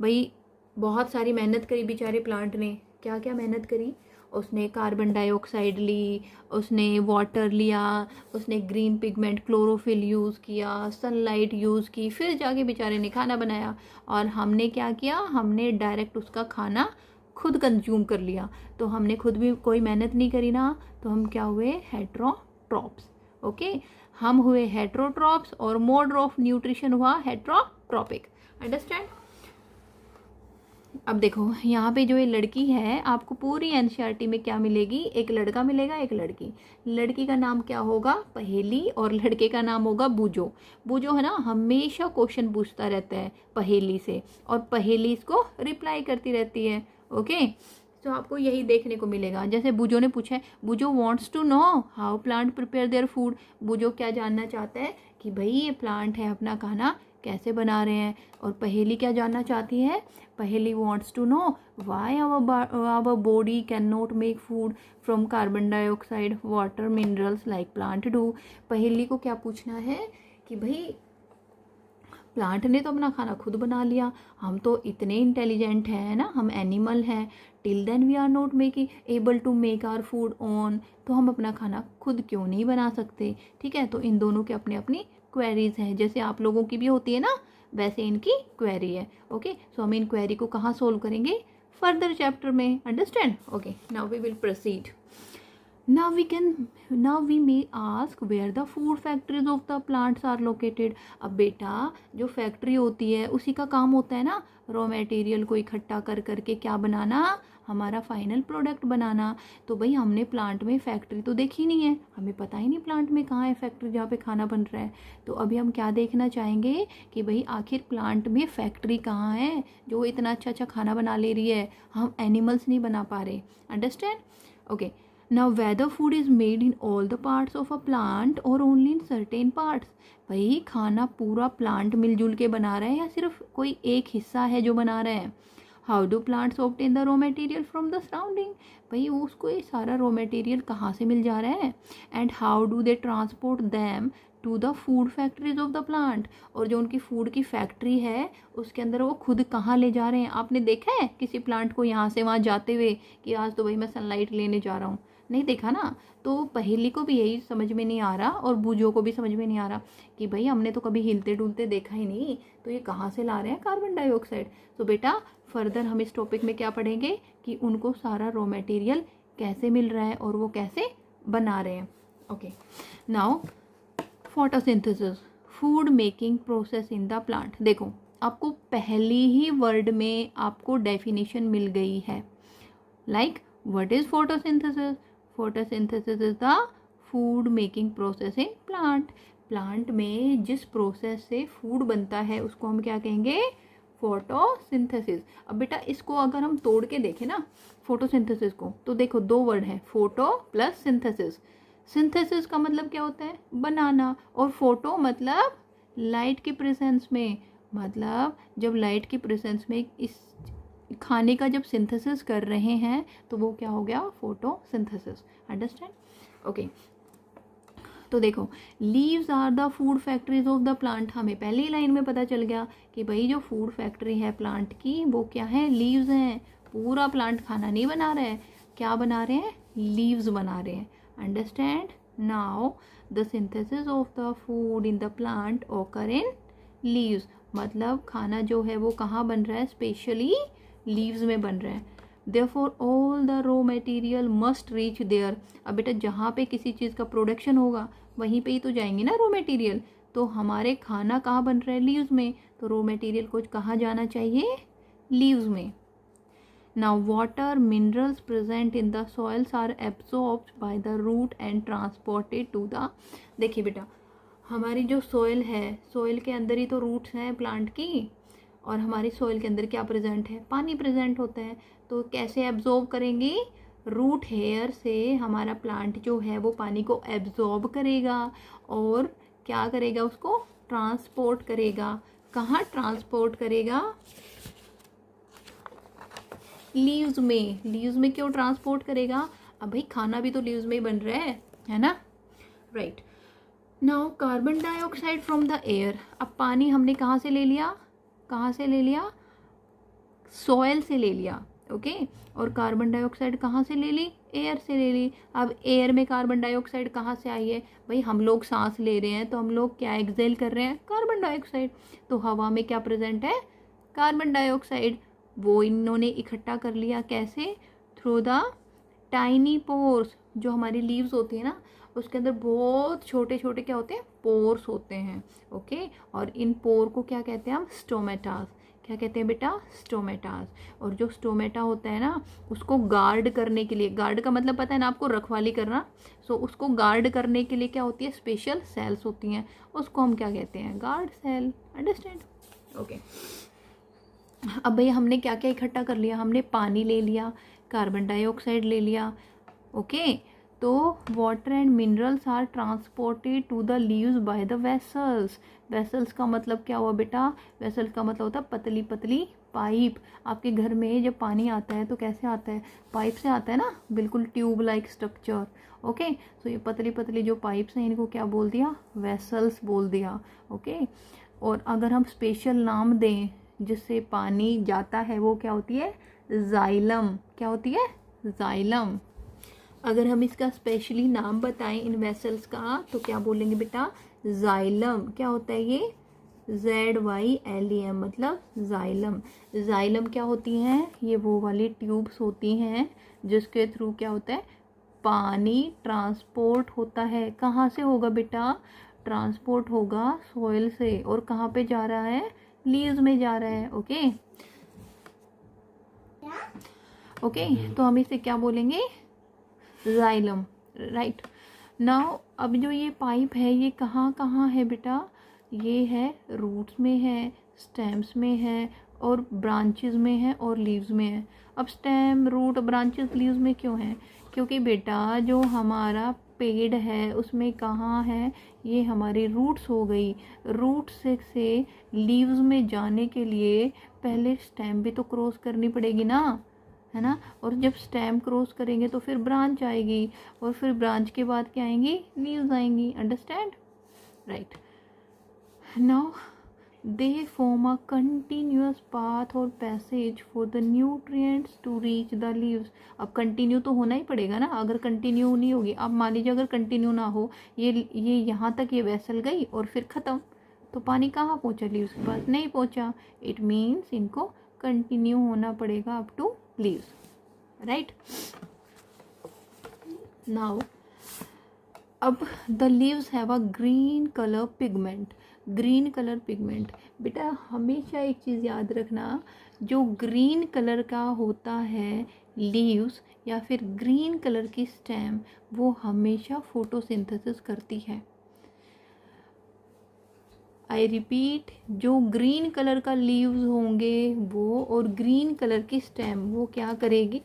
भाई बहुत सारी मेहनत करी बेचारे प्लांट ने। क्या क्या मेहनत करी? उसने कार्बन डाइऑक्साइड ली, उसने वाटर लिया, उसने ग्रीन पिगमेंट क्लोरोफिल यूज़ किया, सनलाइट यूज़ की, फिर जाके बेचारे ने खाना बनाया। और हमने क्या किया? हमने डायरेक्ट उसका खाना खुद कंज्यूम कर लिया। तो हमने खुद भी कोई मेहनत नहीं करी ना, तो हम क्या हुए? हेट्रोट्रॉप्स। ओके, हम हुए हेट्रोट्रॉप्स और मोड ऑफ न्यूट्रिशन हुआ हेट्रोट्रॉपिक। अंडरस्टैंड? अब देखो यहाँ पे जो ये लड़की है, आपको पूरी एनसीईआरटी में क्या मिलेगी? एक लड़का मिलेगा, एक लड़की। लड़की का नाम क्या होगा? पहेली, और लड़के का नाम होगा बूजो। बूजो है ना, हमेशा क्वेश्चन पूछता रहता है पहेली से, और पहेली इसको रिप्लाई करती रहती है। ओके, तो आपको यही देखने को मिलेगा। जैसे बूजो ने पूछा है, बूजो wants to know how plant prepare their food. बूजो क्या जानना चाहता है? कि भाई ये प्लांट है अपना खाना कैसे बना रहे हैं। और पहेली क्या जानना चाहती है? Paheli wants to know why our body can not make food from carbon dioxide, water, minerals like plant do. Paheli को क्या पूछना है? कि भाई प्लांट ने तो अपना खाना खुद बना लिया, हम तो इतने इंटेलिजेंट हैं ना, हम एनिमल हैं, till then we are not making able to make our food on, तो हम अपना खाना खुद क्यों नहीं बना सकते? ठीक है, तो इन दोनों के अपनी अपनी क्वेरीज हैं। जैसे आप लोगों की भी होती है ना, वैसे इनकी क्वेरी है। ओके, सो हम इन क्वेरी को कहाँ सोल्व करेंगे? फर्दर चैप्टर में। Understand? Okay, now we will proceed. Now we may ask where the food factories of the plants are located। अब बेटा जो फैक्ट्री होती है उसी का काम होता है ना रॉ मटेरियल को इकट्ठा कर करके क्या बनाना? हमारा फाइनल प्रोडक्ट बनाना। तो भाई हमने प्लांट में फैक्ट्री तो देखी नहीं है, हमें पता ही नहीं प्लांट में कहाँ है फैक्ट्री जहाँ पे खाना बन रहा है। तो अभी हम क्या देखना चाहेंगे कि भाई आखिर प्लांट में फैक्ट्री कहाँ है जो इतना अच्छा अच्छा खाना बना ले रही है, हम एनिमल्स नहीं बना पा रहे। Understand? Okay, now whether food is made in all the parts of a plant or only in certain parts। भाई खाना पूरा प्लांट मिलजुल के बना रहा है या सिर्फ कोई एक हिस्सा है जो बना रहा है? How do plants obtain the raw material from the surrounding. भाई उसको ये सारा रॉ मटेरियल कहाँ से मिल जा रहा है? And how do they transport them to the food factories of the plant. और जो उनकी फूड की फैक्ट्री है उसके अंदर वो खुद कहाँ ले जा रहे हैं? आपने देखा है किसी प्लांट को यहाँ से वहाँ जाते हुए कि आज तो भाई मैं सनलाइट लेने जा रहा हूँ? नहीं देखा ना। तो पहेली को भी यही समझ में नहीं आ रहा और बूझो को भी समझ में नहीं आ रहा कि भाई हमने तो कभी हिलते डुलते देखा ही नहीं, तो ये कहाँ से ला रहे हैं कार्बन डाइऑक्साइड। तो बेटा फर्दर हम इस टॉपिक में क्या पढ़ेंगे कि उनको सारा रॉ मटेरियल कैसे मिल रहा है और वो कैसे बना रहे हैं। Okay, now photosynthesis, food making process in the plant. देखो आपको पहली ही वर्ड में आपको डेफिनेशन मिल गई है। Like what is photosynthesis? Photosynthesis is the food making process in plant. Plant में जिस प्रोसेस से फूड बनता है उसको हम क्या कहेंगे? फोटोसिंथेसिस। अब बेटा इसको अगर हम तोड़ के देखें ना फोटोसिंथेसिस को, तो देखो दो वर्ड है, फोटो प्लस सिंथेसिस। सिंथेसिस का मतलब क्या होता है? बनाना, और फोटो मतलब लाइट के प्रेजेंस में, मतलब जब लाइट के प्रेजेंस में इस खाने का जब सिंथेसिस कर रहे हैं तो वो क्या हो गया? फोटोसिंथेसिस। अंडरस्टैंड? ओके, तो देखो leaves are the food factories of the plant. हमें पहली लाइन में पता चल गया कि भाई जो फूड फैक्ट्री है प्लांट की वो क्या है? लीव्स हैं। पूरा प्लांट खाना नहीं बना रहा है, क्या बना रहे हैं? लीव्स बना रहे हैं। Understand? Now the synthesis of the food in the plant ओकर इन लीव्स, मतलब खाना जो है वो कहाँ बन रहा है, स्पेशली लीव्स में बन रहा है. Therefore all the raw material must reach there. अब बेटा जहाँ पे किसी चीज़ का प्रोडक्शन होगा वहीं पे ही तो जाएंगे ना रॉ मटेरियल. तो हमारे खाना कहाँ बन रहा है, लीव्स में, तो रॉ मटेरियल को कहाँ जाना चाहिए, लीव्स में. Now water minerals present in the soils are absorbed by the root and transported to the. देखिए बेटा हमारी जो सॉइल है, सॉइल के अंदर ही तो रूट्स हैं प्लांट की, और हमारी सॉइल के अंदर क्या प्रेजेंट है, पानी प्रेजेंट होता है. तो कैसे एब्जॉर्ब करेंगे, रूट हेयर से हमारा प्लांट जो है वो पानी को एब्जॉर्ब करेगा और क्या करेगा, उसको ट्रांसपोर्ट करेगा. कहाँ ट्रांसपोर्ट करेगा, लीव्स में. लीव्स में क्यों ट्रांसपोर्ट करेगा, अब भाई खाना भी तो लीव्स में ही बन रहा है ना, right. Now carbon dioxide from the air. अब पानी हमने कहाँ से ले लिया, कहाँ से ले लिया, सॉयल से ले लिया, ओके. और कार्बन डाइऑक्साइड कहाँ से ले ली, एयर से ले ली. अब एयर में कार्बन डाइऑक्साइड कहाँ से आई है, भाई हम लोग सांस ले रहे हैं तो हम लोग क्या एक्सेल कर रहे हैं, कार्बन डाइऑक्साइड. तो हवा में क्या प्रेजेंट है, कार्बन डाइऑक्साइड. वो इन्होंने इकट्ठा कर लिया, कैसे, थ्रू द टाइनी पोर्स. जो हमारी लीव्स होती है ना उसके अंदर बहुत छोटे छोटे क्या होते हैं, पोर्स होते हैं, ओके. और इन पोर को क्या कहते हैं हम, स्टोमेटास. क्या कहते हैं बेटा, स्टोमेटास. और जो स्टोमेटा होता है ना उसको गार्ड करने के लिए, गार्ड का मतलब पता है ना आपको, रखवाली करना. सो उसको गार्ड करने के लिए क्या होती है, स्पेशल सेल्स होती हैं, उसको हम क्या कहते हैं, गार्ड सेल. Understand, okay. अब भैया हमने क्या क्या इकट्ठा कर लिया, हमने पानी ले लिया, कार्बन डाइऑक्साइड ले लिया, ओके. तो water and minerals are transported to the leaves by the vessels. Vessels का मतलब क्या हुआ बेटा, वेसल्स का मतलब होता है पतली पतली पाइप. आपके घर में जब पानी आता है तो कैसे आता है, पाइप से आता है ना, बिल्कुल ट्यूब लाइक स्ट्रक्चर, ओके. सो ये पतली पतली जो पाइप्स हैं इनको क्या बोल दिया, वेसल्स बोल दिया, ओके. और अगर हम स्पेशल नाम दें जिससे पानी जाता है वो क्या होती है, जाइलम. क्या होती है, जाइलम. अगर हम इसका स्पेशली नाम बताएं इन वेसल्स का तो क्या बोलेंगे बेटा, जाइलम. क्या होता है ये, ZYLEM मतलब जाइलम. जाइलम क्या होती हैं, ये वो वाली ट्यूब्स होती हैं जिसके थ्रू क्या होता है, पानी ट्रांसपोर्ट होता है. कहाँ से होगा बेटा, ट्रांसपोर्ट होगा सॉइल से, और कहाँ पे जा रहा है, लीव्स में जा रहा है, ओके. ओके तो हम इसे क्या बोलेंगे, जाइलम, राइट. नाउ अब जो ये पाइप है ये कहाँ कहाँ है बेटा, ये है रूट्स में है, स्टेम्स में है, और ब्रांचेस में है, और लीव्स में है. अब स्टेम, रूट, ब्रांचेस, लीव्स में क्यों है, क्योंकि बेटा जो हमारा पेड़ है उसमें कहाँ है, ये हमारी रूट्स हो गई. रूट से लीव्स में जाने के लिए पहले स्टेम भी तो क्रॉस करनी पड़ेगी ना, है ना. और जब स्टेम क्रॉस करेंगे तो फिर ब्रांच आएगी, और फिर ब्रांच के बाद क्या आएंगी, लीव्स आएंगी. Understand, right. Now they form a continuous path और passage for the nutrients to reach the leaves. अब कंटिन्यू तो होना ही पड़ेगा ना, अगर कंटिन्यू नहीं होगी, अब मान लीजिए अगर कंटिन्यू ना हो, ये यहाँ तक ये वेसल गई और फिर ख़त्म, तो पानी कहाँ पहुँचा, लीव्स के पास नहीं पहुँचा. इट मीन्स इनको कंटिन्यू होना पड़ेगा up to leaves, right. Now अब the leaves have a green colour pigment. Green colour pigment, बेटा हमेशा एक चीज़ याद रखना, जो ग्रीन कलर का होता है लीव्स या फिर ग्रीन कलर की स्टेम, वो हमेशा फोटोसिंथेसिस करती है. आई रिपीट, जो ग्रीन कलर का लीव्स होंगे वो, और ग्रीन कलर की स्टेम, वो क्या करेगी,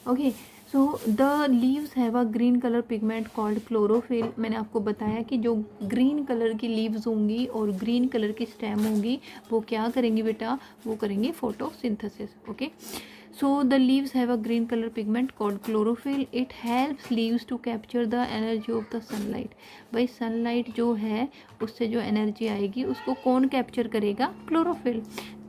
okay. So the leaves have a green colour pigment called chlorophyll. मैंने आपको बताया कि जो ग्रीन कलर की लीव्स होंगी और ग्रीन कलर की स्टेम होंगी वो क्या करेंगी बेटा, वो करेंगी photosynthesis, okay. So the leaves have a green colour pigment called chlorophyll. It helps leaves to capture the energy of the sunlight. भाई सनलाइट जो है उससे जो एनर्जी आएगी उसको कौन कैप्चर करेगा, chlorophyll.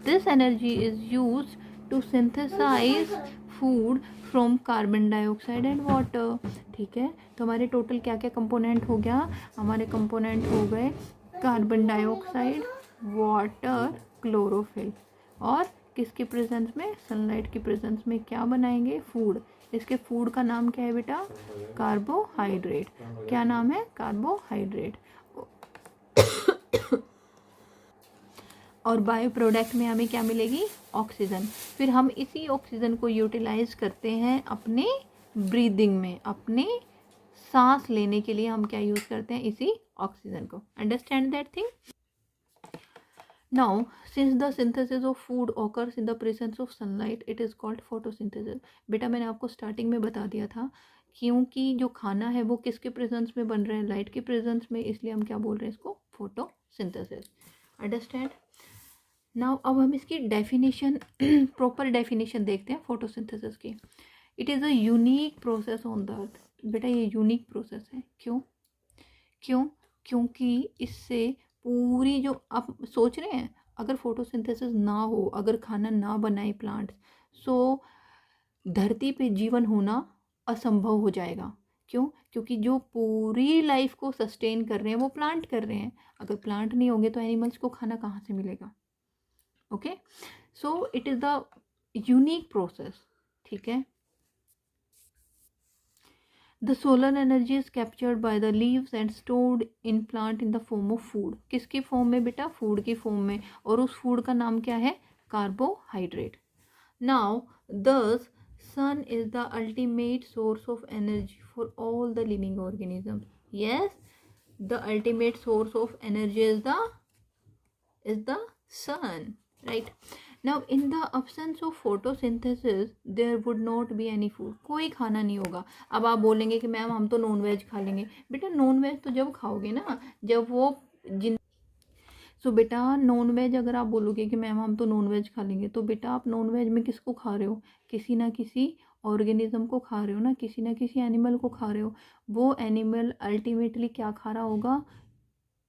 This energy is use to synthesize food from carbon dioxide and water. ठीक है, तो हमारे टोटल क्या क्या कंपोनेंट हो गया, हमारे कंपोनेंट हो गए कार्बन डाइऑक्साइड, वाटर, क्लोरोफिल, और किसके प्रेजेंस में, सनलाइट की प्रेजेंस में क्या बनाएंगे, फूड। इसके फूड का नाम क्या है बेटा, कार्बोहाइड्रेट। क्या नाम है, कार्बोहाइड्रेट। और बायो प्रोडक्ट में हमें क्या मिलेगी, ऑक्सीजन। फिर हम इसी ऑक्सीजन को यूटिलाइज करते हैं अपने ब्रीदिंग में, अपने सांस लेने के लिए हम क्या यूज़ करते हैं, इसी ऑक्सीजन को। Understand that thing. Now since the synthesis of food occurs in the presence of sunlight, it is called photosynthesis. बेटा मैंने आपको स्टार्टिंग में बता दिया था, क्योंकि जो खाना है वो किसके प्रेजेंस में बन रहा है, लाइट के प्रेजेंस में, इसलिए हम क्या बोल रहे हैं इसको, फोटोसिंथेसिस। अंडरस्टैंड। नाउ अब हम इसकी डेफिनेशन प्रॉपर डेफिनेशन देखते हैं फोटोसिंथेसिस की। It is a unique process on the earth. बेटा ये यूनिक प्रोसेस है, क्यों क्यों क्योंकि इससे पूरी जो आप सोच रहे हैं, अगर फोटोसिंथेसिस ना हो, अगर खाना ना बनाए प्लांट्स, सो धरती पे जीवन होना असंभव हो जाएगा। क्यों, क्योंकि जो पूरी लाइफ को सस्टेन कर रहे हैं वो प्लांट कर रहे हैं। अगर प्लांट नहीं होंगे तो एनिमल्स को खाना कहाँ से मिलेगा। Okay, so it is the unique process. ठीक है, the solar energy is captured by the leaves and stored in plant in the form of food. किसकी फॉर्म में बेटा, फूड की फॉर्म में, और उस फूड का नाम क्या है, कार्बोहाइड्रेट। नाउ दस sun is the ultimate source of energy for all the living organisms. Yes, the ultimate source of energy is the sun, right? Now in the absence of photosynthesis there would not be any food. कोई खाना नहीं होगा। अब आप बोलेंगे कि ma'am हम तो नॉन वेज खा लेंगे। बेटा नॉन वेज तो जब खाओगे ना, जब वो जिन सो बेटा नॉन वेज अगर आप बोलोगे कि मैम हम तो नॉन वेज खा लेंगे, तो बेटा आप नॉन वेज में किसको खा रहे हो, किसी ना किसी ऑर्गेनिज्म को खा रहे हो ना, किसी ना किसी एनिमल को खा रहे हो। वो एनिमल अल्टीमेटली क्या खा रहा होगा,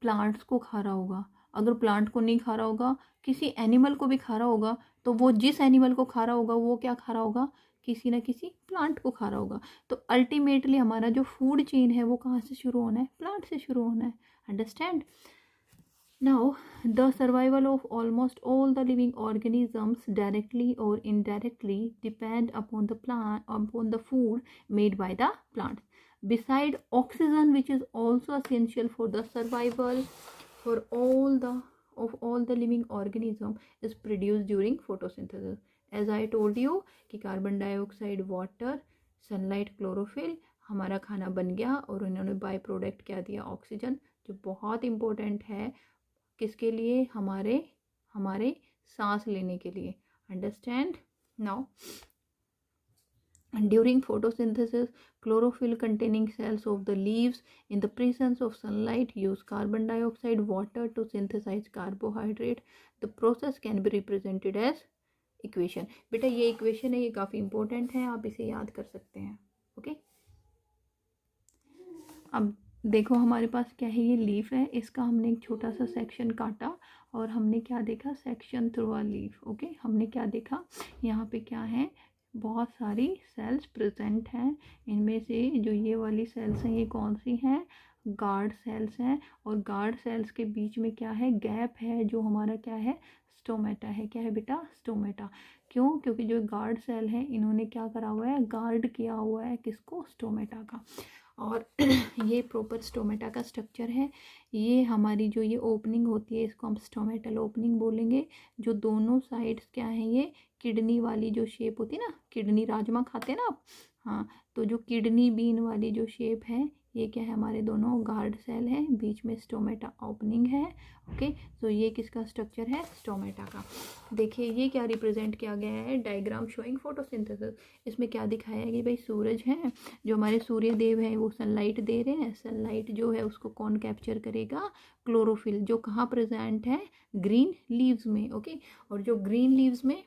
प्लांट्स को खा रहा होगा। अगर प्लांट को नहीं खा रहा होगा, किसी एनिमल को भी खा रहा होगा, तो वो जिस एनिमल को खा रहा होगा वो क्या खा रहा होगा, किसी ना किसी प्लांट को खा रहा होगा। तो अल्टीमेटली हमारा जो फूड चेन है वो कहाँ से शुरू होना है, प्लांट से शुरू होना है। Understand. Now, the survival of almost all the living organisms directly or indirectly depend upon the food made by the plants. Beside oxygen, which is also essential for the survival for all the living organism, is produced during photosynthesis. As I told you कि carbon dioxide, water, sunlight, chlorophyll, हमारा खाना बन गया, और उन्होंने by product क्या दिया, oxygen, जो बहुत इंपॉर्टेंट है किसके लिए, हमारे हमारे सांस लेने के लिए। Understand. Now during photosynthesis chlorophyll containing cells of the leaves in the presence of sunlight use carbon dioxide water to synthesize carbohydrate. The process can be represented as equation. बेटा ये इक्वेशन है, ये काफ़ी इंपॉर्टेंट है, आप इसे याद कर सकते हैं। ओके, अब देखो हमारे पास क्या है, ये लीफ है, इसका हमने एक छोटा सा सेक्शन काटा और हमने क्या देखा, section through a leaf. Okay, हमने क्या देखा, यहाँ पे क्या है, बहुत सारी सेल्स प्रेजेंट हैं। इनमें से जो ये वाली सेल्स हैं ये कौन सी हैं, गार्ड सेल्स हैं, और गार्ड सेल्स के बीच में क्या है, गैप है, जो हमारा क्या है, स्टोमेटा है। क्या है बेटा, स्टोमेटा। क्यों, क्योंकि जो गार्ड सेल है इन्होंने क्या करा हुआ है, गार्ड किया हुआ है किसको, स्टोमेटा का। और ये प्रॉपर स्टोमेटा का स्ट्रक्चर है। ये हमारी जो ये ओपनिंग होती है इसको हम स्टोमेटल ओपनिंग बोलेंगे। जो दोनों साइड्स क्या हैं, ये किडनी वाली जो शेप होती है ना, किडनी राजमा खाते हैं ना आप, हाँ, तो जो किडनी बीन वाली जो शेप है ये क्या है, हमारे दोनों गार्ड सेल है, बीच में स्टोमेटा ओपनिंग है। ओके, तो ये किसका स्ट्रक्चर है, स्टोमेटा का। देखिए ये क्या रिप्रेजेंट किया गया है, डायग्राम शोइंग फोटोसिंथेसिस। इसमें क्या दिखाया है कि भाई सूरज है, जो हमारे सूर्य देव हैं वो सनलाइट दे रहे हैं। सनलाइट जो है उसको कौन कैप्चर करेगा, क्लोरोफिल, जो कहाँ प्रेजेंट है, ग्रीन लीव्स में। ओके, और जो ग्रीन लीव्स में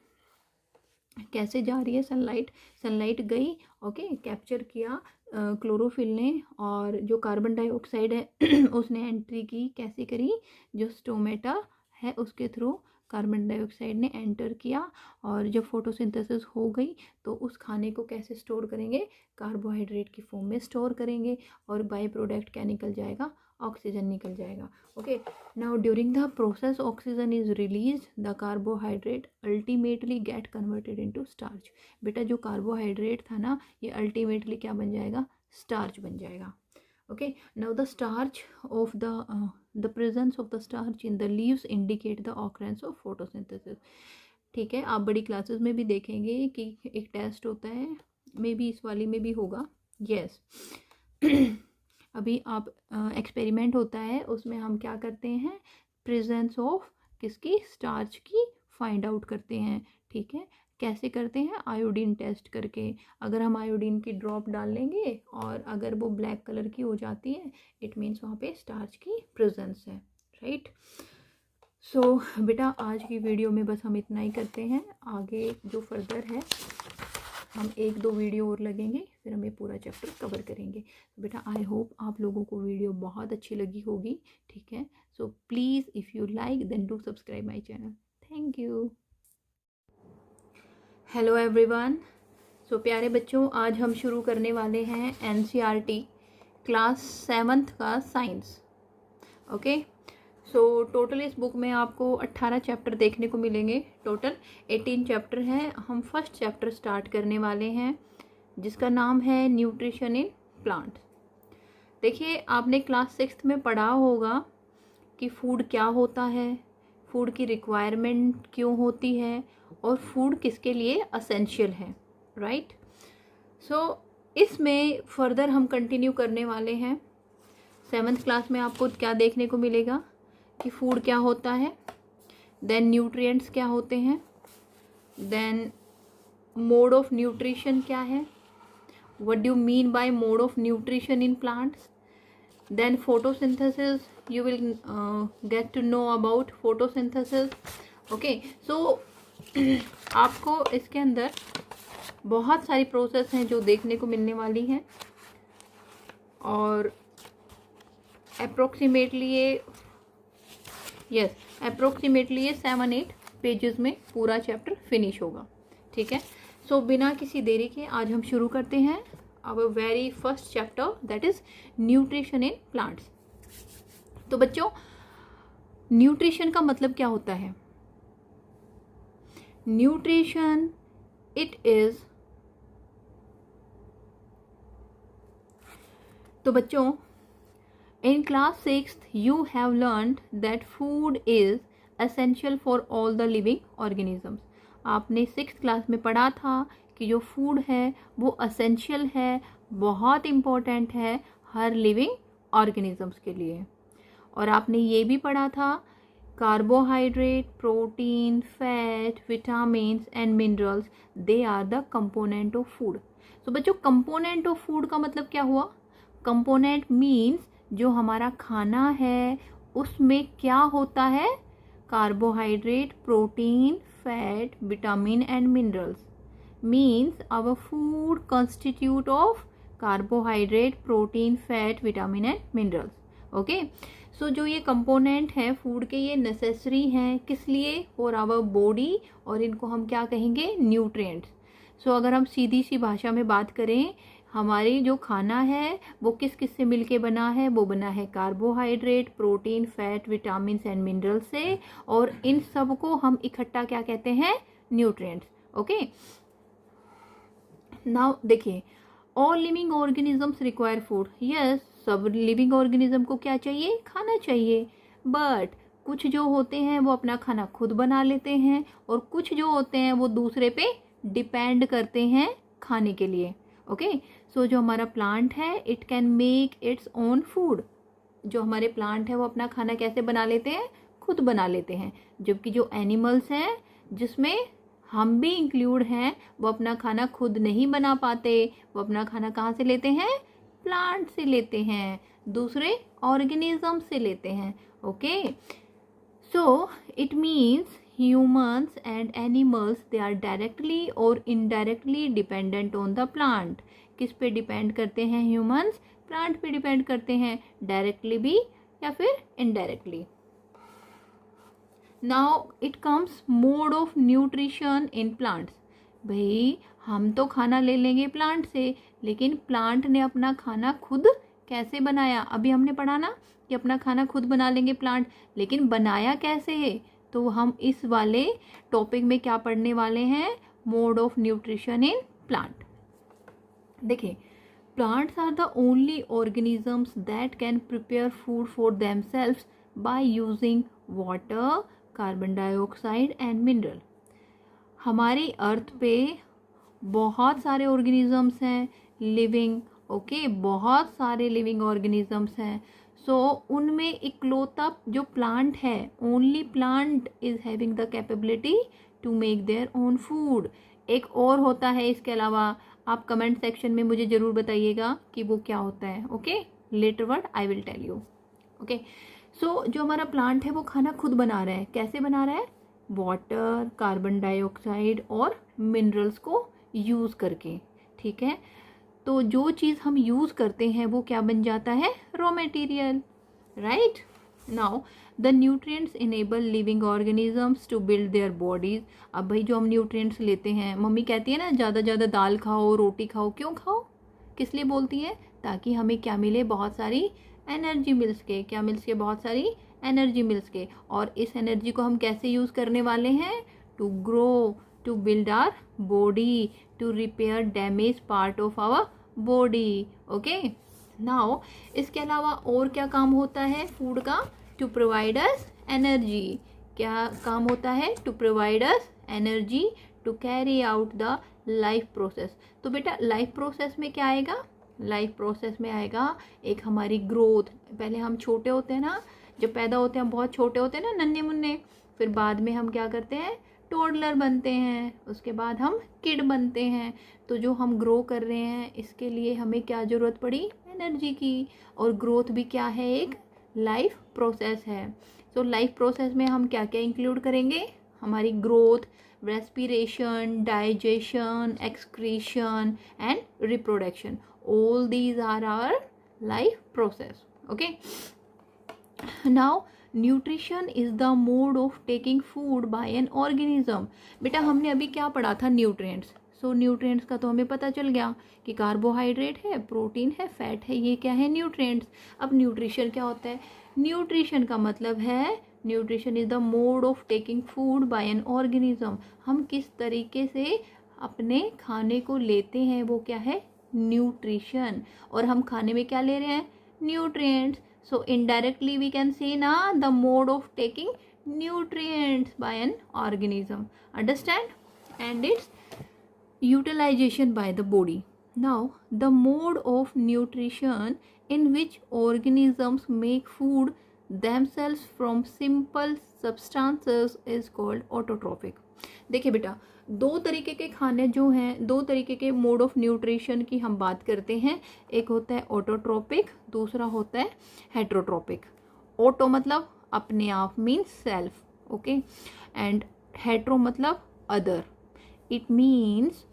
कैसे जा रही है सनलाइट, सनलाइट गई, ओके, कैप्चर किया क्लोरोफिल ने, और जो कार्बन डाइऑक्साइड है उसने एंट्री की, कैसे करी, जो स्टोमेटा है उसके थ्रू कार्बन डाइऑक्साइड ने एंटर किया और जब फोटोसिंथेसिस हो गई तो उस खाने को कैसे स्टोर करेंगे, कार्बोहाइड्रेट की फॉर्म में स्टोर करेंगे और बाय प्रोडक्ट क्या निकल जाएगा, ऑक्सीजन निकल जाएगा। Okay, now during the process oxygen is release, the carbohydrate ultimately get converted into starch. बेटा जो कार्बोहाइड्रेट था ना, ये अल्टीमेटली क्या बन जाएगा, स्टार्च बन जाएगा। Okay, now the starch of the presence of the starch in the leaves indicate the occurrence of photosynthesis. ठीक है, आप बड़ी क्लासेस में भी देखेंगे कि एक टेस्ट होता है, मे बी इस वाली में भी होगा, यस अभी आप एक्सपेरिमेंट होता है, उसमें हम क्या करते हैं, प्रेजेंस ऑफ किसकी, स्टार्च की फाइंड आउट करते हैं। ठीक है, कैसे करते हैं, आयोडीन टेस्ट करके। अगर हम आयोडीन की ड्रॉप डाल लेंगे और अगर वो ब्लैक कलर की हो जाती है, इट मीन्स वहाँ पे स्टार्च की प्रेजेंस है, राइट। सो बेटा आज की वीडियो में बस हम इतना ही करते हैं, आगे जो फर्दर है हम 1-2 वीडियो और लगेंगे, फिर हम ये पूरा चैप्टर कवर करेंगे। बेटा आई होप आप लोगों को वीडियो बहुत अच्छी लगी होगी। ठीक है, so please if you like then do subscribe my channel. Thank you. Hello everyone. So प्यारे बच्चों, आज हम शुरू करने वाले हैं NCERT क्लास 7th का साइंस। ओके, सो टोटल इस बुक में आपको 18 चैप्टर देखने को मिलेंगे। टोटल 18 चैप्टर हैं। हम फर्स्ट चैप्टर स्टार्ट करने वाले हैं जिसका नाम है न्यूट्रिशन इन प्लांट्स। देखिए, आपने क्लास 6th में पढ़ा होगा कि फूड क्या होता है, फूड की रिक्वायरमेंट क्यों होती है और फूड किसके लिए असेंशियल है, राइट। सो इसमें फर्दर हम कंटिन्यू करने वाले हैं। 7th क्लास में आपको क्या देखने को मिलेगा कि फूड क्या होता है, देन न्यूट्रिएंट्स क्या होते हैं, देन मोड ऑफ न्यूट्रिशन क्या है, what do you mean by mode of nutrition in plants, then photosynthesis, you will get to know about photosynthesis. Okay, so आपको इसके अंदर बहुत सारी प्रोसेस हैं जो देखने को मिलने वाली हैं और अप्रोक्सीमेटली ये 7-8 पेजेस में पूरा चैप्टर फिनिश होगा। ठीक है, सो बिना किसी देरी के आज हम शुरू करते हैं our very first chapter, that is nutrition in plants. तो बच्चों, न्यूट्रिशन का मतलब क्या होता है? न्यूट्रिशन इट इज, तो बच्चों in class 6th you have learned that food is essential for all the living organisms। आपने 6th क्लास में पढ़ा था कि जो फूड है वो essential है, बहुत इम्पोर्टेंट है हर लिविंग ऑर्गेनिजम्स के लिए। और आपने ये भी पढ़ा था carbohydrate, protein, fat, vitamins and minerals, they are the component of food. तो बच्चों, कंपोनेंट ऑफ फूड का मतलब क्या हुआ? कंपोनेंट मीन्स जो हमारा खाना है उसमें क्या होता है, carbohydrate, protein, fat, vitamin and minerals. Means our food constitute of carbohydrate, protein, fat, vitamin and minerals. Okay, so जो ये कंपोनेंट हैं फूड के, ये नेसेसरी हैं किस लिए? फॉर आवर बॉडी, और इनको हम क्या कहेंगे? न्यूट्रिएंट्स। सो अगर हम सीधी सी भाषा में बात करें, हमारी जो खाना है वो किस किस से मिलके बना है? वो बना है carbohydrate, protein, fat, vitamin and mineral से, और इन सब को हम इकट्ठा क्या कहते हैं? न्यूट्रिएंट्स। ओके, नाउ देखिए, all living organisms require food. Yes, सब लिविंग ऑर्गेनिज्म को क्या चाहिए? खाना चाहिए। बट कुछ जो होते हैं वो अपना खाना खुद बना लेते हैं और कुछ जो होते हैं वो दूसरे पे डिपेंड करते हैं खाने के लिए। ओके, सो जो हमारा प्लांट है it can make its own food. जो हमारे प्लांट है वो अपना खाना कैसे बना लेते हैं? खुद बना लेते हैं। जबकि जो एनिमल्स हैं, जिसमें हम भी इंक्लूड हैं, वो अपना खाना खुद नहीं बना पाते। वो अपना खाना कहाँ से लेते हैं? प्लांट से लेते हैं, दूसरे ऑर्गेनिज्म से लेते हैं। Okay, so it means humans and animals, they are directly or indirectly dependent on the plant। किस पे डिपेंड करते हैं ह्यूमंस? प्लांट पे डिपेंड करते हैं, डायरेक्टली भी या फिर indirectly. Now it comes mode of nutrition in plants. भाई हम तो खाना ले लेंगे प्लांट से, लेकिन प्लांट ने अपना खाना खुद कैसे बनाया? अभी हमने पढ़ा ना कि अपना खाना खुद बना लेंगे प्लांट, लेकिन बनाया कैसे है? तो हम इस वाले टॉपिक में क्या पढ़ने वाले हैं? Mode of nutrition in plant. देखिए, plants are the only organisms that can prepare food for themselves by using water, carbon dioxide and mineral। हमारी अर्थ पे बहुत सारे ऑर्गेनिजम्स हैं लिविंग, ओके, बहुत सारे लिविंग ऑर्गेनिजम्स हैं। सो उनमें इकलौता जो प्लांट है, only plant is having the capability to make their own food. एक और होता है इसके अलावा, आप कमेंट सेक्शन में मुझे ज़रूर बताइएगा कि वो क्या होता है। Okay, later word I will tell you. Okay, so जो हमारा प्लांट है वो खाना खुद बना रहा है। कैसे बना रहा है? वाटर, कार्बन डाइऑक्साइड और मिनरल्स को यूज़ करके। ठीक है, तो जो चीज़ हम यूज़ करते हैं वो क्या बन जाता है? Raw material, right. Now the nutrients enable living organisms to build their bodies. अब भाई जो हम न्यूट्रिएंट्स लेते हैं, मम्मी कहती है ना ज़्यादा ज़्यादा दाल खाओ, रोटी खाओ। क्यों खाओ? किस लिए बोलती है? ताकि हमें क्या मिले? बहुत सारी एनर्जी मिल सके। क्या मिल सके? बहुत सारी एनर्जी मिल सके। और इस एनर्जी को हम कैसे यूज़ करने वाले हैं? To grow, to build our body, to repair damage part of our body. Okay, now इसके अलावा और क्या काम होता है फूड का? To provide us energy. क्या काम होता है? To provide us energy to carry out the life process. तो बेटा लाइफ प्रोसेस में क्या आएगा? लाइफ प्रोसेस में आएगा एक हमारी ग्रोथ। पहले हम छोटे होते हैं ना, जब पैदा होते हैं हम बहुत छोटे होते हैं ना, नन्हे मुन्ने। फिर बाद में हम क्या करते हैं? टोडलर बनते हैं, उसके बाद हम किड बनते हैं। तो जो हम ग्रो कर रहे हैं इसके लिए हमें क्या ज़रूरत पड़ी? एनर्जी की। और ग्रोथ भी क्या है? एक लाइफ प्रोसेस है। तो लाइफ प्रोसेस में हम क्या क्या इंक्लूड करेंगे? हमारी growth, respiration, digestion, excretion and reproduction. All these are our life process. Okay, now nutrition is the mode of taking food by an organism. बेटा हमने अभी क्या पढ़ा था? न्यूट्रिएंट्स। सो न्यूट्रिएंट्स का तो हमें पता चल गया कि कार्बोहाइड्रेट है, प्रोटीन है, फैट है, ये क्या है? न्यूट्रिएंट्स। अब न्यूट्रिशन क्या होता है? न्यूट्रिशन का मतलब है, nutrition is the mode of taking food by an organism. हम किस तरीके से अपने खाने को लेते हैं वो क्या है? न्यूट्रिशन। और हम खाने में क्या ले रहे हैं? Nutrients. So indirectly we can say na the mode of taking nutrients by an organism. Understand? And its utilization by the body. Now the mode of nutrition in which organisms make food themselves from simple substances is called autotrophic. देखिए बेटा, दो तरीके के खाने जो हैं, दो तरीके के मोड ऑफ न्यूट्रिशन की हम बात करते हैं। एक होता है ऑटोट्रोपिक, दूसरा होता है हेट्रोट्रोपिक। ऑटो मतलब अपने आप, means self, okay, and hetero मतलब अदर। It means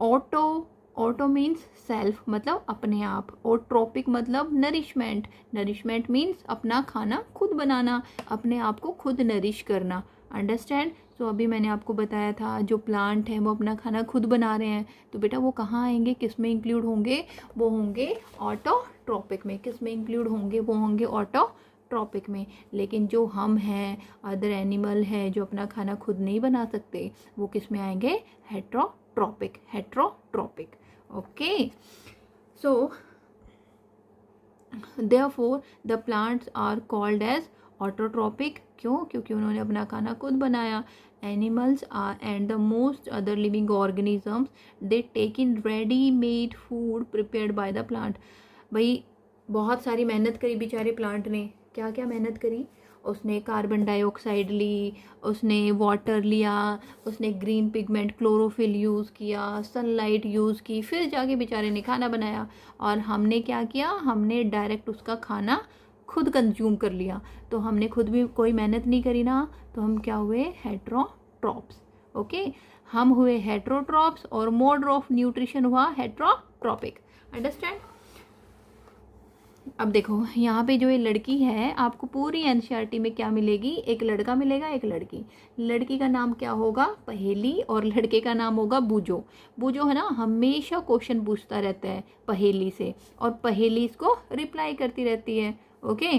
auto means self, मतलब अपने आप, और ट्रोपिक मतलब नरिशमेंट। नरिशमेंट मीन्स अपना खाना खुद बनाना, अपने आप को खुद नरिश करना। अंडरस्टैंड? तो अभी मैंने आपको बताया था जो प्लांट हैं वो अपना खाना खुद बना रहे हैं, तो बेटा वो कहाँ आएंगे? किस में इंक्लूड होंगे? वो होंगे ऑटोट्रोपिक में। किस में इंक्लूड होंगे? वो होंगे ऑटोट्रोपिक में। लेकिन जो हम हैं, अदर एनिमल है जो अपना खाना खुद नहीं बना सकते, वो किस में आएंगे? Heterotrophic. Heterotrophic, okay. So therefore the plants are called as autotrophic. क्यों? क्योंकि उन्होंने अपना खाना खुद बनाया। Animals are and the most other living organisms they take in ready made food prepared by the plant. भाई बहुत सारी मेहनत करी बेचारे प्लांट ने। क्या क्या मेहनत करी? उसने कार्बन डाइऑक्साइड ली, उसने वाटर लिया, उसने ग्रीन पिगमेंट क्लोरोफिल यूज़ किया, सनलाइट यूज़ की, फिर जाके बेचारे ने खाना बनाया। और हमने क्या किया? हमने डायरेक्ट उसका खाना खुद कंज्यूम कर लिया। तो हमने खुद भी कोई मेहनत नहीं करी ना, तो हम क्या हुए? हेट्रोट्रॉप्स। ओके, हम हुए हेट्रोट्रॉप्स और मोड ऑफ न्यूट्रिशन हुआ हेट्रोट्रॉपिक। अंडरस्टैंड? अब देखो यहाँ पे जो ये लड़की है, आपको पूरी एनसीईआरटी में क्या मिलेगी, एक लड़का मिलेगा एक लड़की। लड़की का नाम क्या होगा, पहेली, और लड़के का नाम होगा बूजो। बूजो है ना, हमेशा क्वेश्चन पूछता रहता है पहेली से, और पहेली इसको रिप्लाई करती रहती है। ओके,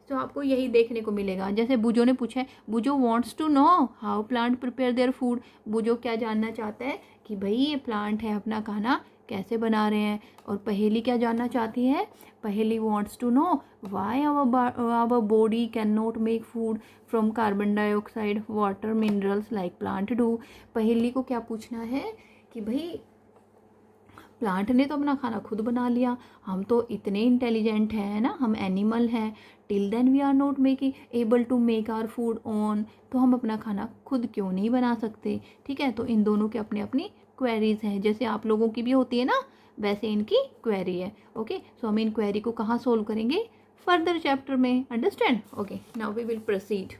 तो आपको यही देखने को मिलेगा। जैसे बूजो ने पूछा है, बूजो wants to know how plant prepare their food. बूजो क्या जानना चाहता है कि भाई ये प्लांट है अपना खाना कैसे बना रहे हैं। और पहेली क्या जानना चाहती है, Paheli wants to know why our body can not make food from carbon dioxide, water, minerals like plant do. Paheli को क्या पूछना है कि भाई प्लांट ने तो अपना खाना खुद बना लिया, हम तो इतने इंटेलिजेंट हैं ना, हम एनिमल हैं, till then we are not making able to make our food on, तो हम अपना खाना खुद क्यों नहीं बना सकते। ठीक है, तो इन दोनों के अपनी अपनी क्वेरीज हैं, जैसे आप लोगों की भी होती है ना, वैसे इनकी क्वेरी है। ओके, सो हम इन क्वेरी को कहाँ सोल्व करेंगे, फर्दर चैप्टर में। Understand? Okay, now we will proceed.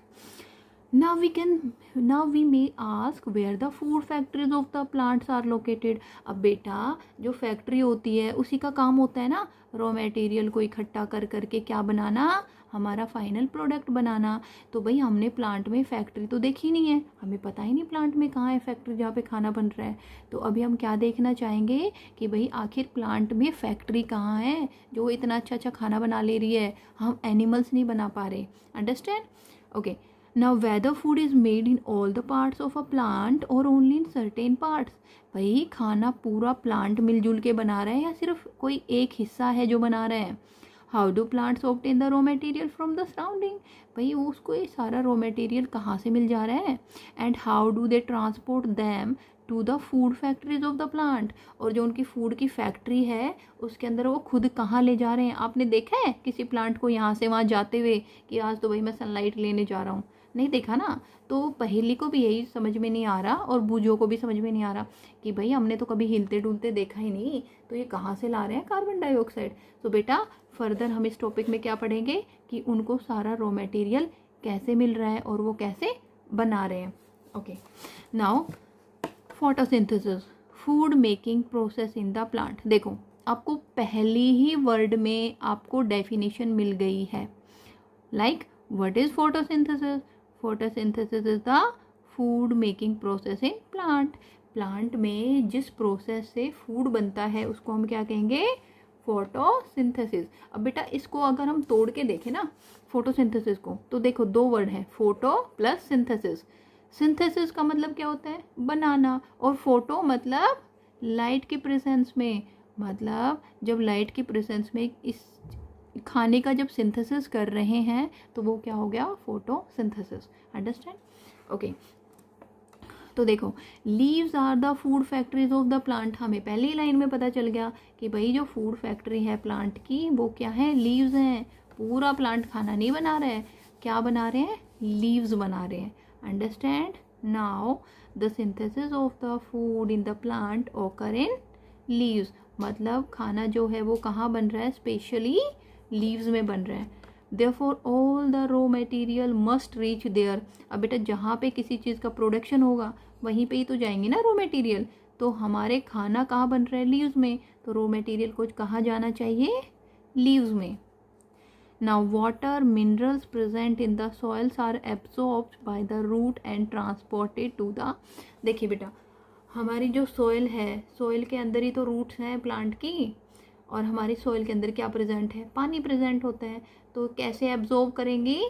Now we may ask where the food factories of the plants are located। अब बेटा जो फैक्ट्री होती है उसी का काम होता है ना रॉ मटेरियल को इकट्ठा कर करके क्या बनाना, हमारा फाइनल प्रोडक्ट बनाना। तो भाई हमने प्लांट में फैक्ट्री तो देखी नहीं है, हमें पता ही नहीं प्लांट में कहाँ है फैक्ट्री जहाँ पे खाना बन रहा है। तो अभी हम क्या देखना चाहेंगे कि भाई आखिर प्लांट में फैक्ट्री कहाँ है जो इतना अच्छा अच्छा खाना बना ले रही है, हम एनिमल्स नहीं बना पा रहे। Understand? Okay, now whether food is made in all the parts of a plant or only in certain parts। भाई खाना पूरा प्लांट मिलजुल के बना रहा है या सिर्फ कोई एक हिस्सा है जो बना रहा है। How do plants obtain the raw material from the surrounding. भाई उसको ये सारा रॉ मटेरियल कहाँ से मिल जा रहा है। And how do they transport them to the food factories of the plant. और जो उनकी फूड की फैक्ट्री है उसके अंदर वो खुद कहाँ ले जा रहे हैं। आपने देखा है किसी प्लांट को यहाँ से वहाँ जाते हुए कि आज तो भाई मैं सनलाइट लेने जा रहा हूँ, नहीं देखा ना। तो पहेली को भी यही समझ में नहीं आ रहा और बूझो को भी समझ में नहीं आ रहा कि भाई हमने तो कभी हिलते डुलते देखा ही नहीं, तो ये कहाँ से ला रहे हैं कार्बन डाइऑक्साइड। तो बेटा फर्दर हम इस टॉपिक में क्या पढ़ेंगे कि उनको सारा रॉ मटेरियल कैसे मिल रहा है और वो कैसे बना रहे हैं। Okay, now photosynthesis, food making process in the plant. देखो आपको पहली ही वर्ड में आपको डेफिनेशन मिल गई है। Like what is photosynthesis. Photosynthesis is the food making process in plant. Plant में जिस प्रोसेस से फूड बनता है उसको हम क्या कहेंगे, फोटोसिंथेसिस। अब बेटा इसको अगर हम तोड़ के देखें ना फोटोसिंथेसिस को, तो देखो दो वर्ड है, फोटो प्लस सिंथेसिस। सिंथेसिस का मतलब क्या होता है, बनाना, और फोटो मतलब लाइट के प्रेजेंस में, मतलब जब लाइट के प्रेजेंस में इस खाने का जब सिंथेसिस कर रहे हैं तो वो क्या हो गया, फोटोसिंथेसिस। अंडरस्टैंड? ओके, तो देखो leaves are the food factories of the plant. हमें पहली लाइन में पता चल गया कि भाई जो फूड फैक्ट्री है प्लांट की वो क्या है, लीव्स हैं। पूरा प्लांट खाना नहीं बना रहा है, क्या बना रहे हैं, लीव्स बना रहे हैं। Understand? Now the synthesis of the food in the plant ओकर इन लीव्स। मतलब खाना जो है वो कहाँ बन रहा है, स्पेशली लीव्स में बन रहा है। Therefore all the raw material must reach there। अब बेटा जहाँ पे किसी चीज़ का प्रोडक्शन होगा वहीं पे ही तो जाएंगे ना रॉ मटेरियल। तो हमारे खाना कहाँ बन रहा है, लीव्स में, तो रॉ मटेरियल को कहाँ जाना चाहिए, लीव्स में। Now water minerals present in the soils are absorbed by the root and transported to the। देखिए बेटा हमारी जो सॉइल है, सॉइल के अंदर ही तो रूट्स हैं प्लांट की, और हमारी सॉइल के अंदर क्या प्रेजेंट है, पानी प्रेजेंट होता है। तो कैसे एब्जॉर्ब करेंगे,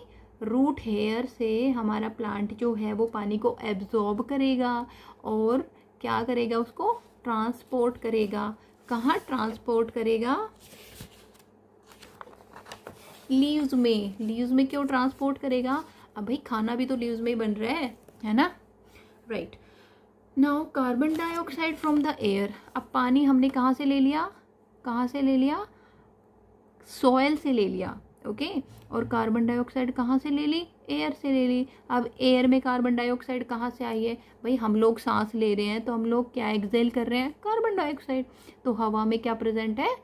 रूट हेयर से हमारा प्लांट जो है वो पानी को एब्जॉर्ब करेगा और क्या करेगा, उसको ट्रांसपोर्ट करेगा। कहाँ ट्रांसपोर्ट करेगा, लीव्स में। लीव्स में क्यों ट्रांसपोर्ट करेगा, अब भाई खाना भी तो लीव्स में ही बन रहा है ना। Right, now carbon dioxide from the air. अब पानी हमने कहाँ से ले लिया, कहाँ से ले लिया, सॉइल से ले लिया। ओके, और कार्बन डाइऑक्साइड कहाँ से ले ली, एयर से ले ली। अब एयर में कार्बन डाइऑक्साइड कहाँ से आई है, भाई हम लोग सांस ले रहे हैं तो हम लोग क्या एक्सेल कर रहे हैं, कार्बन डाइऑक्साइड। तो हवा में क्या प्रेजेंट है,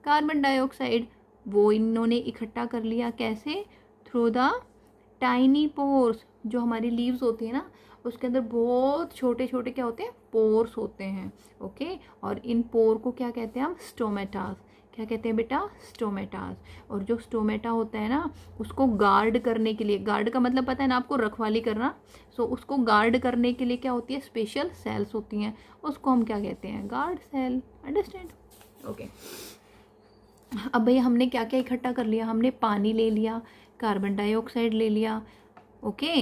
कार्बन डाइऑक्साइड। वो इन्होंने इकट्ठा कर लिया, कैसे, थ्रू द टाइनी पोर्स। जो हमारी लीव्स होती है ना उसके अंदर बहुत छोटे छोटे क्या होते हैं, पोर्स होते हैं। ओके, और इन पोर को क्या कहते हैं हम, स्टोमेटास। क्या कहते हैं बेटा, स्टोमेटास। और जो स्टोमेटा होता है ना, उसको गार्ड करने के लिए, गार्ड का मतलब पता है ना आपको, रखवाली करना। सो उसको गार्ड करने के लिए क्या होती है, स्पेशल सेल्स होती हैं, उसको हम क्या कहते हैं, गार्ड सेल। अंडरस्टैंड? ओके। अब भैया हमने क्या क्या इकट्ठा कर लिया, हमने पानी ले लिया, कार्बन डाइऑक्साइड ले लिया। ओके,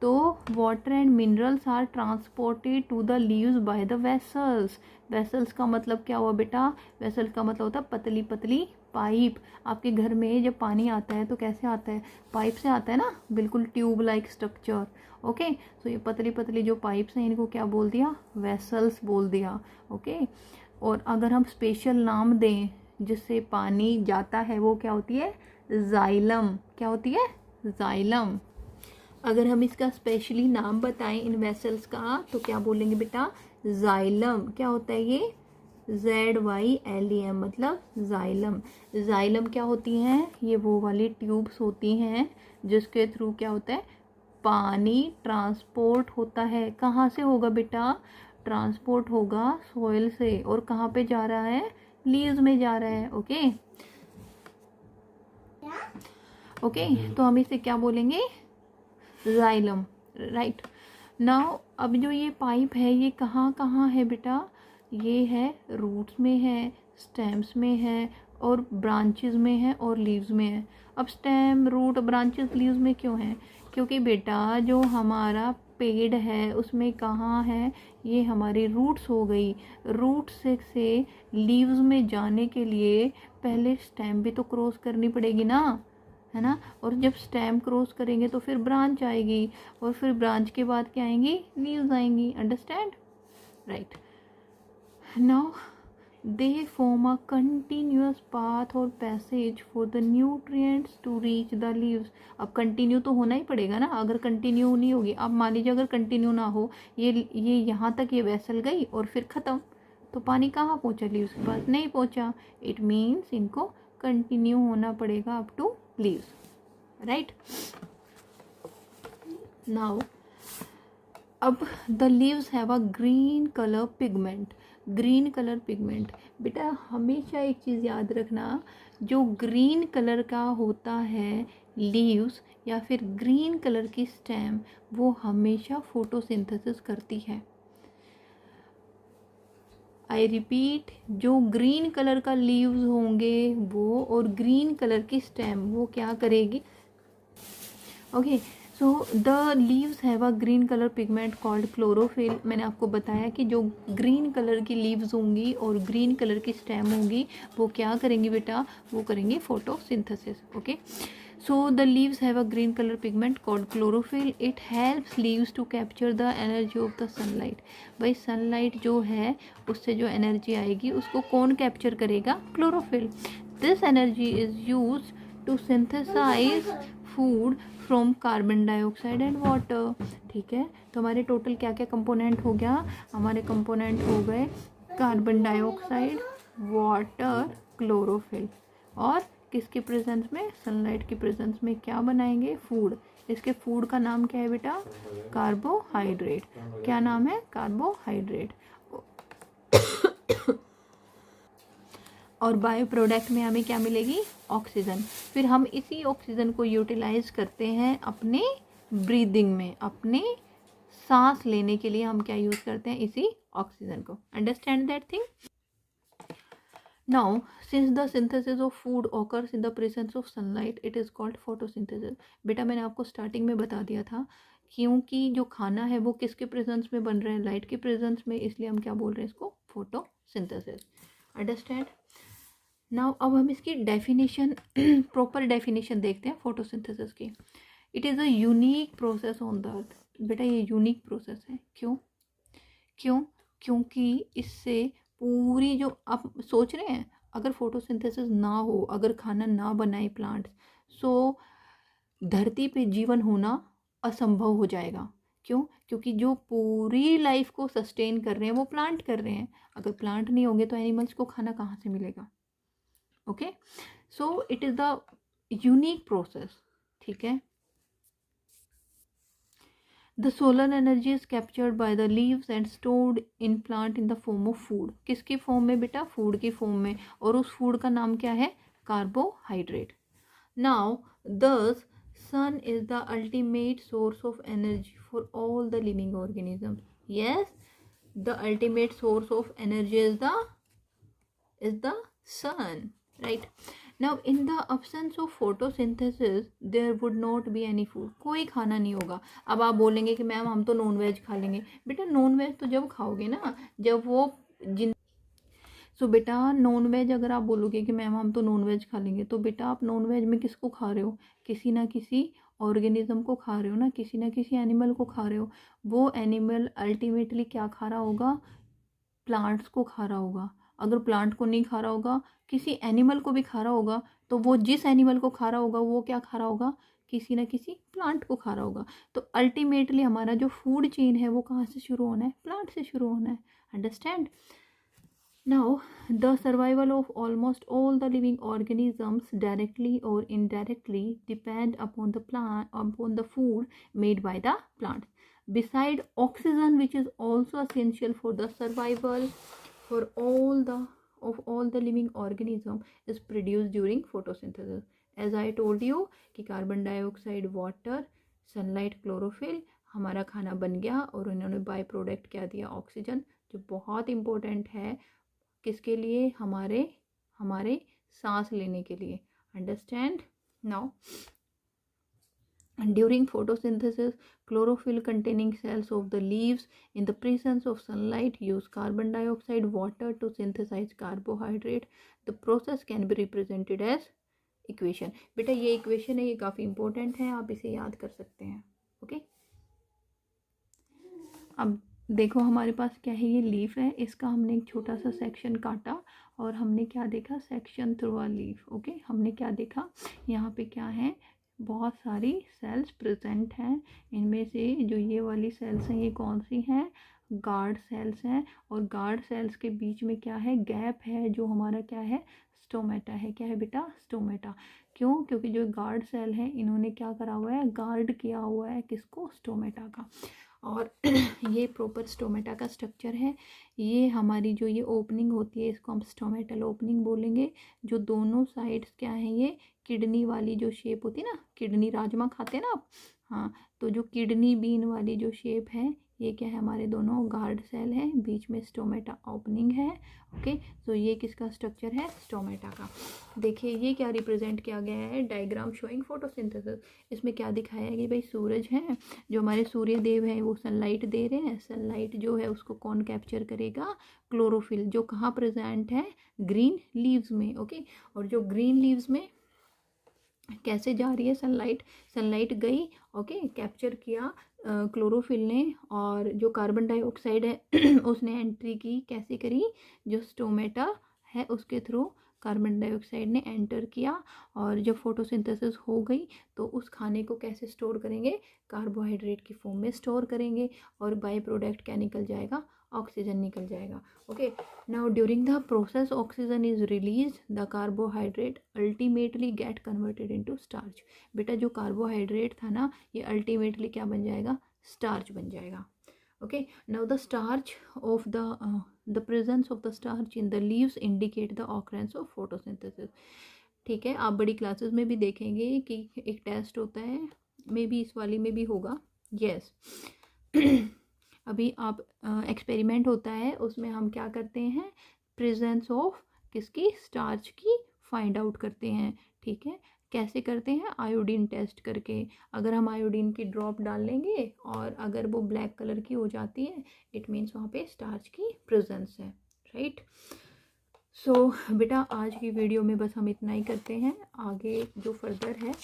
तो water and minerals are transported to the leaves by the vessels. Vessels का मतलब क्या हुआ बेटा, वेसल का मतलब होता है पतली पतली पाइप। आपके घर में जब पानी आता है तो कैसे आता है, पाइप से आता है ना, बिल्कुल ट्यूब लाइक स्ट्रक्चर। ओके, सो ये पतली पतली जो पाइप्स हैं इनको क्या बोल दिया, वेसल्स बोल दिया। ओके, और अगर हम स्पेशल नाम दें जिससे पानी जाता है, वो क्या होती है, जाइलम। क्या होती है, जाइलम। अगर हम इसका स्पेशली नाम बताएं इन वेसल्स का तो क्या बोलेंगे बेटा, जाइलम। क्या होता है ये, ZYLEM, मतलब जाइलम। जाइलम क्या होती हैं, ये वो वाली ट्यूब्स होती हैं जिसके थ्रू क्या होता है, पानी ट्रांसपोर्ट होता है। कहाँ से होगा बेटा, ट्रांसपोर्ट होगा सॉइल से, और कहाँ पे जा रहा है, लीव्स में जा रहा है। ओके ओके, तो हम इसे क्या बोलेंगे, जाइलम। राइट नाउ, अब जो ये पाइप है ये कहाँ कहाँ है बेटा, ये है रूट्स में है, स्टेम्स में है, और ब्रांचेस में है, और लीव्स में है। अब स्टेम, रूट, ब्रांचेस, लीव्स में क्यों है, क्योंकि बेटा जो हमारा पेड़ है उसमें कहाँ है, ये हमारी रूट्स हो गई। रूट से लीव्स में जाने के लिए पहले स्टेम भी तो क्रॉस करनी पड़ेगी ना, है ना। और जब स्टेम क्रॉस करेंगे तो फिर ब्रांच आएगी, और फिर ब्रांच के बाद क्या आएंगी, लीव्स आएंगी। Understand? Right now they form a continuous path or passage for the nutrients to reach the leaves। अब कंटिन्यू तो होना ही पड़ेगा ना, अगर कंटिन्यू नहीं होगी, अब मान लीजिए अगर कंटिन्यू ना हो, ये यहाँ तक ये वेसल गई और फिर ख़त्म, तो पानी कहाँ पहुँचा, लीव्स के पास नहीं पहुँचा। इट मीन्स इनको कंटिन्यू होना पड़ेगा up to leaves. Right now, अब the leaves have a green colour pigment. Green colour pigment, बेटा हमेशा एक चीज़ याद रखना, जो ग्रीन कलर का होता है लीव्स या फिर ग्रीन कलर की स्टेम, वो हमेशा फोटोसिंथेसिस करती है। आई रिपीट, जो ग्रीन कलर का लीव्स होंगे वो, और ग्रीन कलर की स्टेम, वो क्या करेगी। Okay, so the leaves have a green colour pigment called chlorophyll. मैंने आपको बताया कि जो ग्रीन कलर की लीव्स होंगी और ग्रीन कलर की स्टेम होंगी, वो क्या करेंगी बेटा, वो करेंगी photosynthesis. Okay, so the leaves have a green colour pigment called chlorophyll. It helps leaves to capture the energy of the sunlight. भाई सनलाइट जो है उससे जो एनर्जी आएगी उसको कौन कैप्चर करेगा, chlorophyll. This energy is use to synthesize food from carbon dioxide and water. ठीक है, तो हमारे टोटल क्या क्या कंपोनेंट हो गया, हमारे कंपोनेंट हो गए कार्बन डाइऑक्साइड, वाटर, क्लोरोफिल, और किसके प्रेजेंस में, सनलाइट की प्रेजेंस में क्या बनाएंगे, फूड। इसके फूड का नाम क्या है बेटा, कार्बोहाइड्रेट। क्या नाम है, कार्बोहाइड्रेट। और बायो प्रोडक्ट में हमें क्या मिलेगी, ऑक्सीजन। फिर हम इसी ऑक्सीजन को यूटिलाइज करते हैं अपने ब्रीदिंग में, अपने सांस लेने के लिए हम क्या यूज़ करते हैं, इसी ऑक्सीजन को। Understand that thing. Now since the synthesis of food occurs in the presence of sunlight, it is called photosynthesis. बेटा मैंने आपको स्टार्टिंग में बता दिया था, क्योंकि जो खाना है वो किसके प्रेजेंस में बन रहा है, लाइट के प्रेजेंस में, इसलिए हम क्या बोल रहे हैं इसको, फोटोसिंथेसिस। अंडरस्टैंड? नाउ अब हम इसकी डेफिनेशन, प्रॉपर डेफिनेशन देखते हैं फोटोसिंथेसिस की। It is a unique process on the earth. बेटा ये यूनिक प्रोसेस है, क्यों, क्योंकि इससे पूरी जो आप सोच रहे हैं, अगर फोटोसिंथेसिस ना हो, अगर खाना ना बनाए प्लांट्स, सो धरती पे जीवन होना असंभव हो जाएगा। क्यों, क्योंकि जो पूरी लाइफ को सस्टेन कर रहे हैं वो प्लांट कर रहे हैं। अगर प्लांट नहीं होंगे तो एनिमल्स को खाना कहाँ से मिलेगा। Okay, so it is the unique process. ठीक है, the solar energy is captured by the leaves and stored in plant in the form of food. किसकी फॉर्म में बेटा? फूड की फॉर्म में। और उस फूड का नाम क्या है? कार्बोहाइड्रेट। नाउ दस sun is the ultimate source of energy for all the living organisms. Yes, the ultimate source of energy is the sun, right? Now in the absence of photosynthesis there would not be any food. कोई खाना नहीं होगा। अब आप बोलेंगे कि ma'am हम तो नॉन वेज खा लेंगे। बेटा नॉन वेज तो जब खाओगे ना, जब वो जिन सो बेटा नॉन वेज अगर आप बोलोगे कि मैम हम तो नॉन वेज खा लेंगे, तो बेटा आप नॉन वेज में किसको खा रहे हो? किसी ना किसी ऑर्गेनिज्म को खा रहे हो ना, किसी ना किसी एनिमल को खा रहे हो। वो एनिमल अल्टीमेटली क्या खा रहा होगा? प्लांट्स को खा रहा होगा। अगर प्लांट को नहीं खा रहा होगा, किसी एनिमल को भी खा रहा होगा, तो वो जिस एनिमल को खा रहा होगा वो क्या खा रहा होगा? किसी ना किसी प्लांट को खा रहा होगा। तो अल्टीमेटली हमारा जो फूड चेन है वो कहाँ से शुरू होना है? प्लांट से शुरू होना है। Understand? Now, the survival of almost all the living organisms, directly or indirectly, depend upon the food made by the plants. Beside oxygen, which is also essential for the survival for all the living organism, is produced during photosynthesis. As I told you कि carbon dioxide, water, sunlight, chlorophyll हमारा खाना बन गया, और उन्होंने by product क्या दिया? Oxygen, जो बहुत इंपॉर्टेंट है किसके लिए? हमारे सांस लेने के लिए। Understand? Now during photosynthesis, chlorophyll containing cells of the leaves in the presence of sunlight use carbon dioxide, water to synthesize carbohydrate. The process can be represented as equation. बेटा ये इक्वेशन है, ये काफ़ी इंपॉर्टेंट है, आप इसे याद कर सकते हैं। ओके, अब देखो हमारे पास क्या है? ये लीफ है, इसका हमने एक छोटा सा सेक्शन काटा और हमने क्या देखा? Section through a leaf. Okay, हमने क्या देखा? यहाँ पे क्या है? बहुत सारी सेल्स प्रेजेंट हैं। इनमें से जो ये वाली सेल्स हैं ये कौन सी हैं? गार्ड सेल्स हैं। और गार्ड सेल्स के बीच में क्या है? गैप है, जो हमारा क्या है? स्टोमेटा है। क्या है बेटा? स्टोमेटा। क्यों? क्योंकि जो गार्ड सेल है इन्होंने क्या करा हुआ है? गार्ड किया हुआ है किसको? स्टोमेटा का। और ये प्रॉपर स्टोमेटा का स्ट्रक्चर है। ये हमारी जो ये ओपनिंग होती है इसको हम स्टोमेटल ओपनिंग बोलेंगे। जो दोनों साइड्स क्या है? ये किडनी वाली जो शेप होती है ना, किडनी राजमा खाते हैं ना आप, हाँ, तो जो किडनी बीन वाली जो शेप है ये क्या है? हमारे दोनों गार्ड सेल है, बीच में स्टोमेटा ओपनिंग है। ओके, तो ये किसका स्ट्रक्चर है? स्टोमेटा का। देखिए ये क्या रिप्रेजेंट किया गया है? Diagram showing photosynthesis. इसमें क्या दिखाया है कि भाई सूरज है, जो हमारे सूर्य देव हैं वो सनलाइट दे रहे हैं। सनलाइट जो है उसको कौन कैप्चर करेगा? क्लोरोफिल, जो कहाँ प्रेजेंट है? ग्रीन लीव्स में। ओके, और जो ग्रीन लीव्स में कैसे जा रही है सनलाइट? सनलाइट गई, ओके, कैप्चर किया क्लोरोफिल ने, और जो कार्बन डाइऑक्साइड है उसने एंट्री की, कैसे करी? जो स्टोमेटा है उसके थ्रू कार्बन डाइऑक्साइड ने एंटर किया, और जब फोटोसिंथेसिस हो गई तो उस खाने को कैसे स्टोर करेंगे? कार्बोहाइड्रेट की फॉर्म में स्टोर करेंगे, और बाय प्रोडक्ट क्या निकल जाएगा? ऑक्सीजन निकल जाएगा। Okay, now during the process oxygen is release, the carbohydrate ultimately get converted into starch. बेटा जो कार्बोहाइड्रेट था ना ये अल्टीमेटली क्या बन जाएगा? स्टार्च बन जाएगा। Okay, now the starch of the presence of the starch in the leaves indicate the occurrence of photosynthesis. ठीक है, आप बड़ी क्लासेस में भी देखेंगे कि एक टेस्ट होता है, मे बी इस वाली में भी होगा। यस अभी आप एक्सपेरिमेंट होता है, उसमें हम क्या करते हैं? प्रेजेंस ऑफ किसकी? स्टार्च की फाइंड आउट करते हैं। ठीक है, कैसे करते हैं? आयोडीन टेस्ट करके। अगर हम आयोडीन की ड्रॉप डाल लेंगे और अगर वो ब्लैक कलर की हो जाती है, इट मीन्स वहाँ पे स्टार्च की प्रेजेंस है। राइट, सो बेटा आज की वीडियो में बस हम इतना ही करते हैं। आगे जो फर्दर है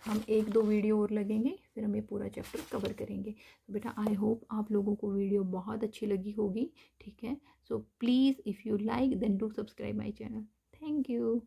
हम 1-2 वीडियो और लगेंगे, फिर हम ये पूरा चैप्टर कवर करेंगे। तो बेटा आई होप आप लोगों को वीडियो बहुत अच्छी लगी होगी। ठीक है, so please if you like then do subscribe my channel. Thank you.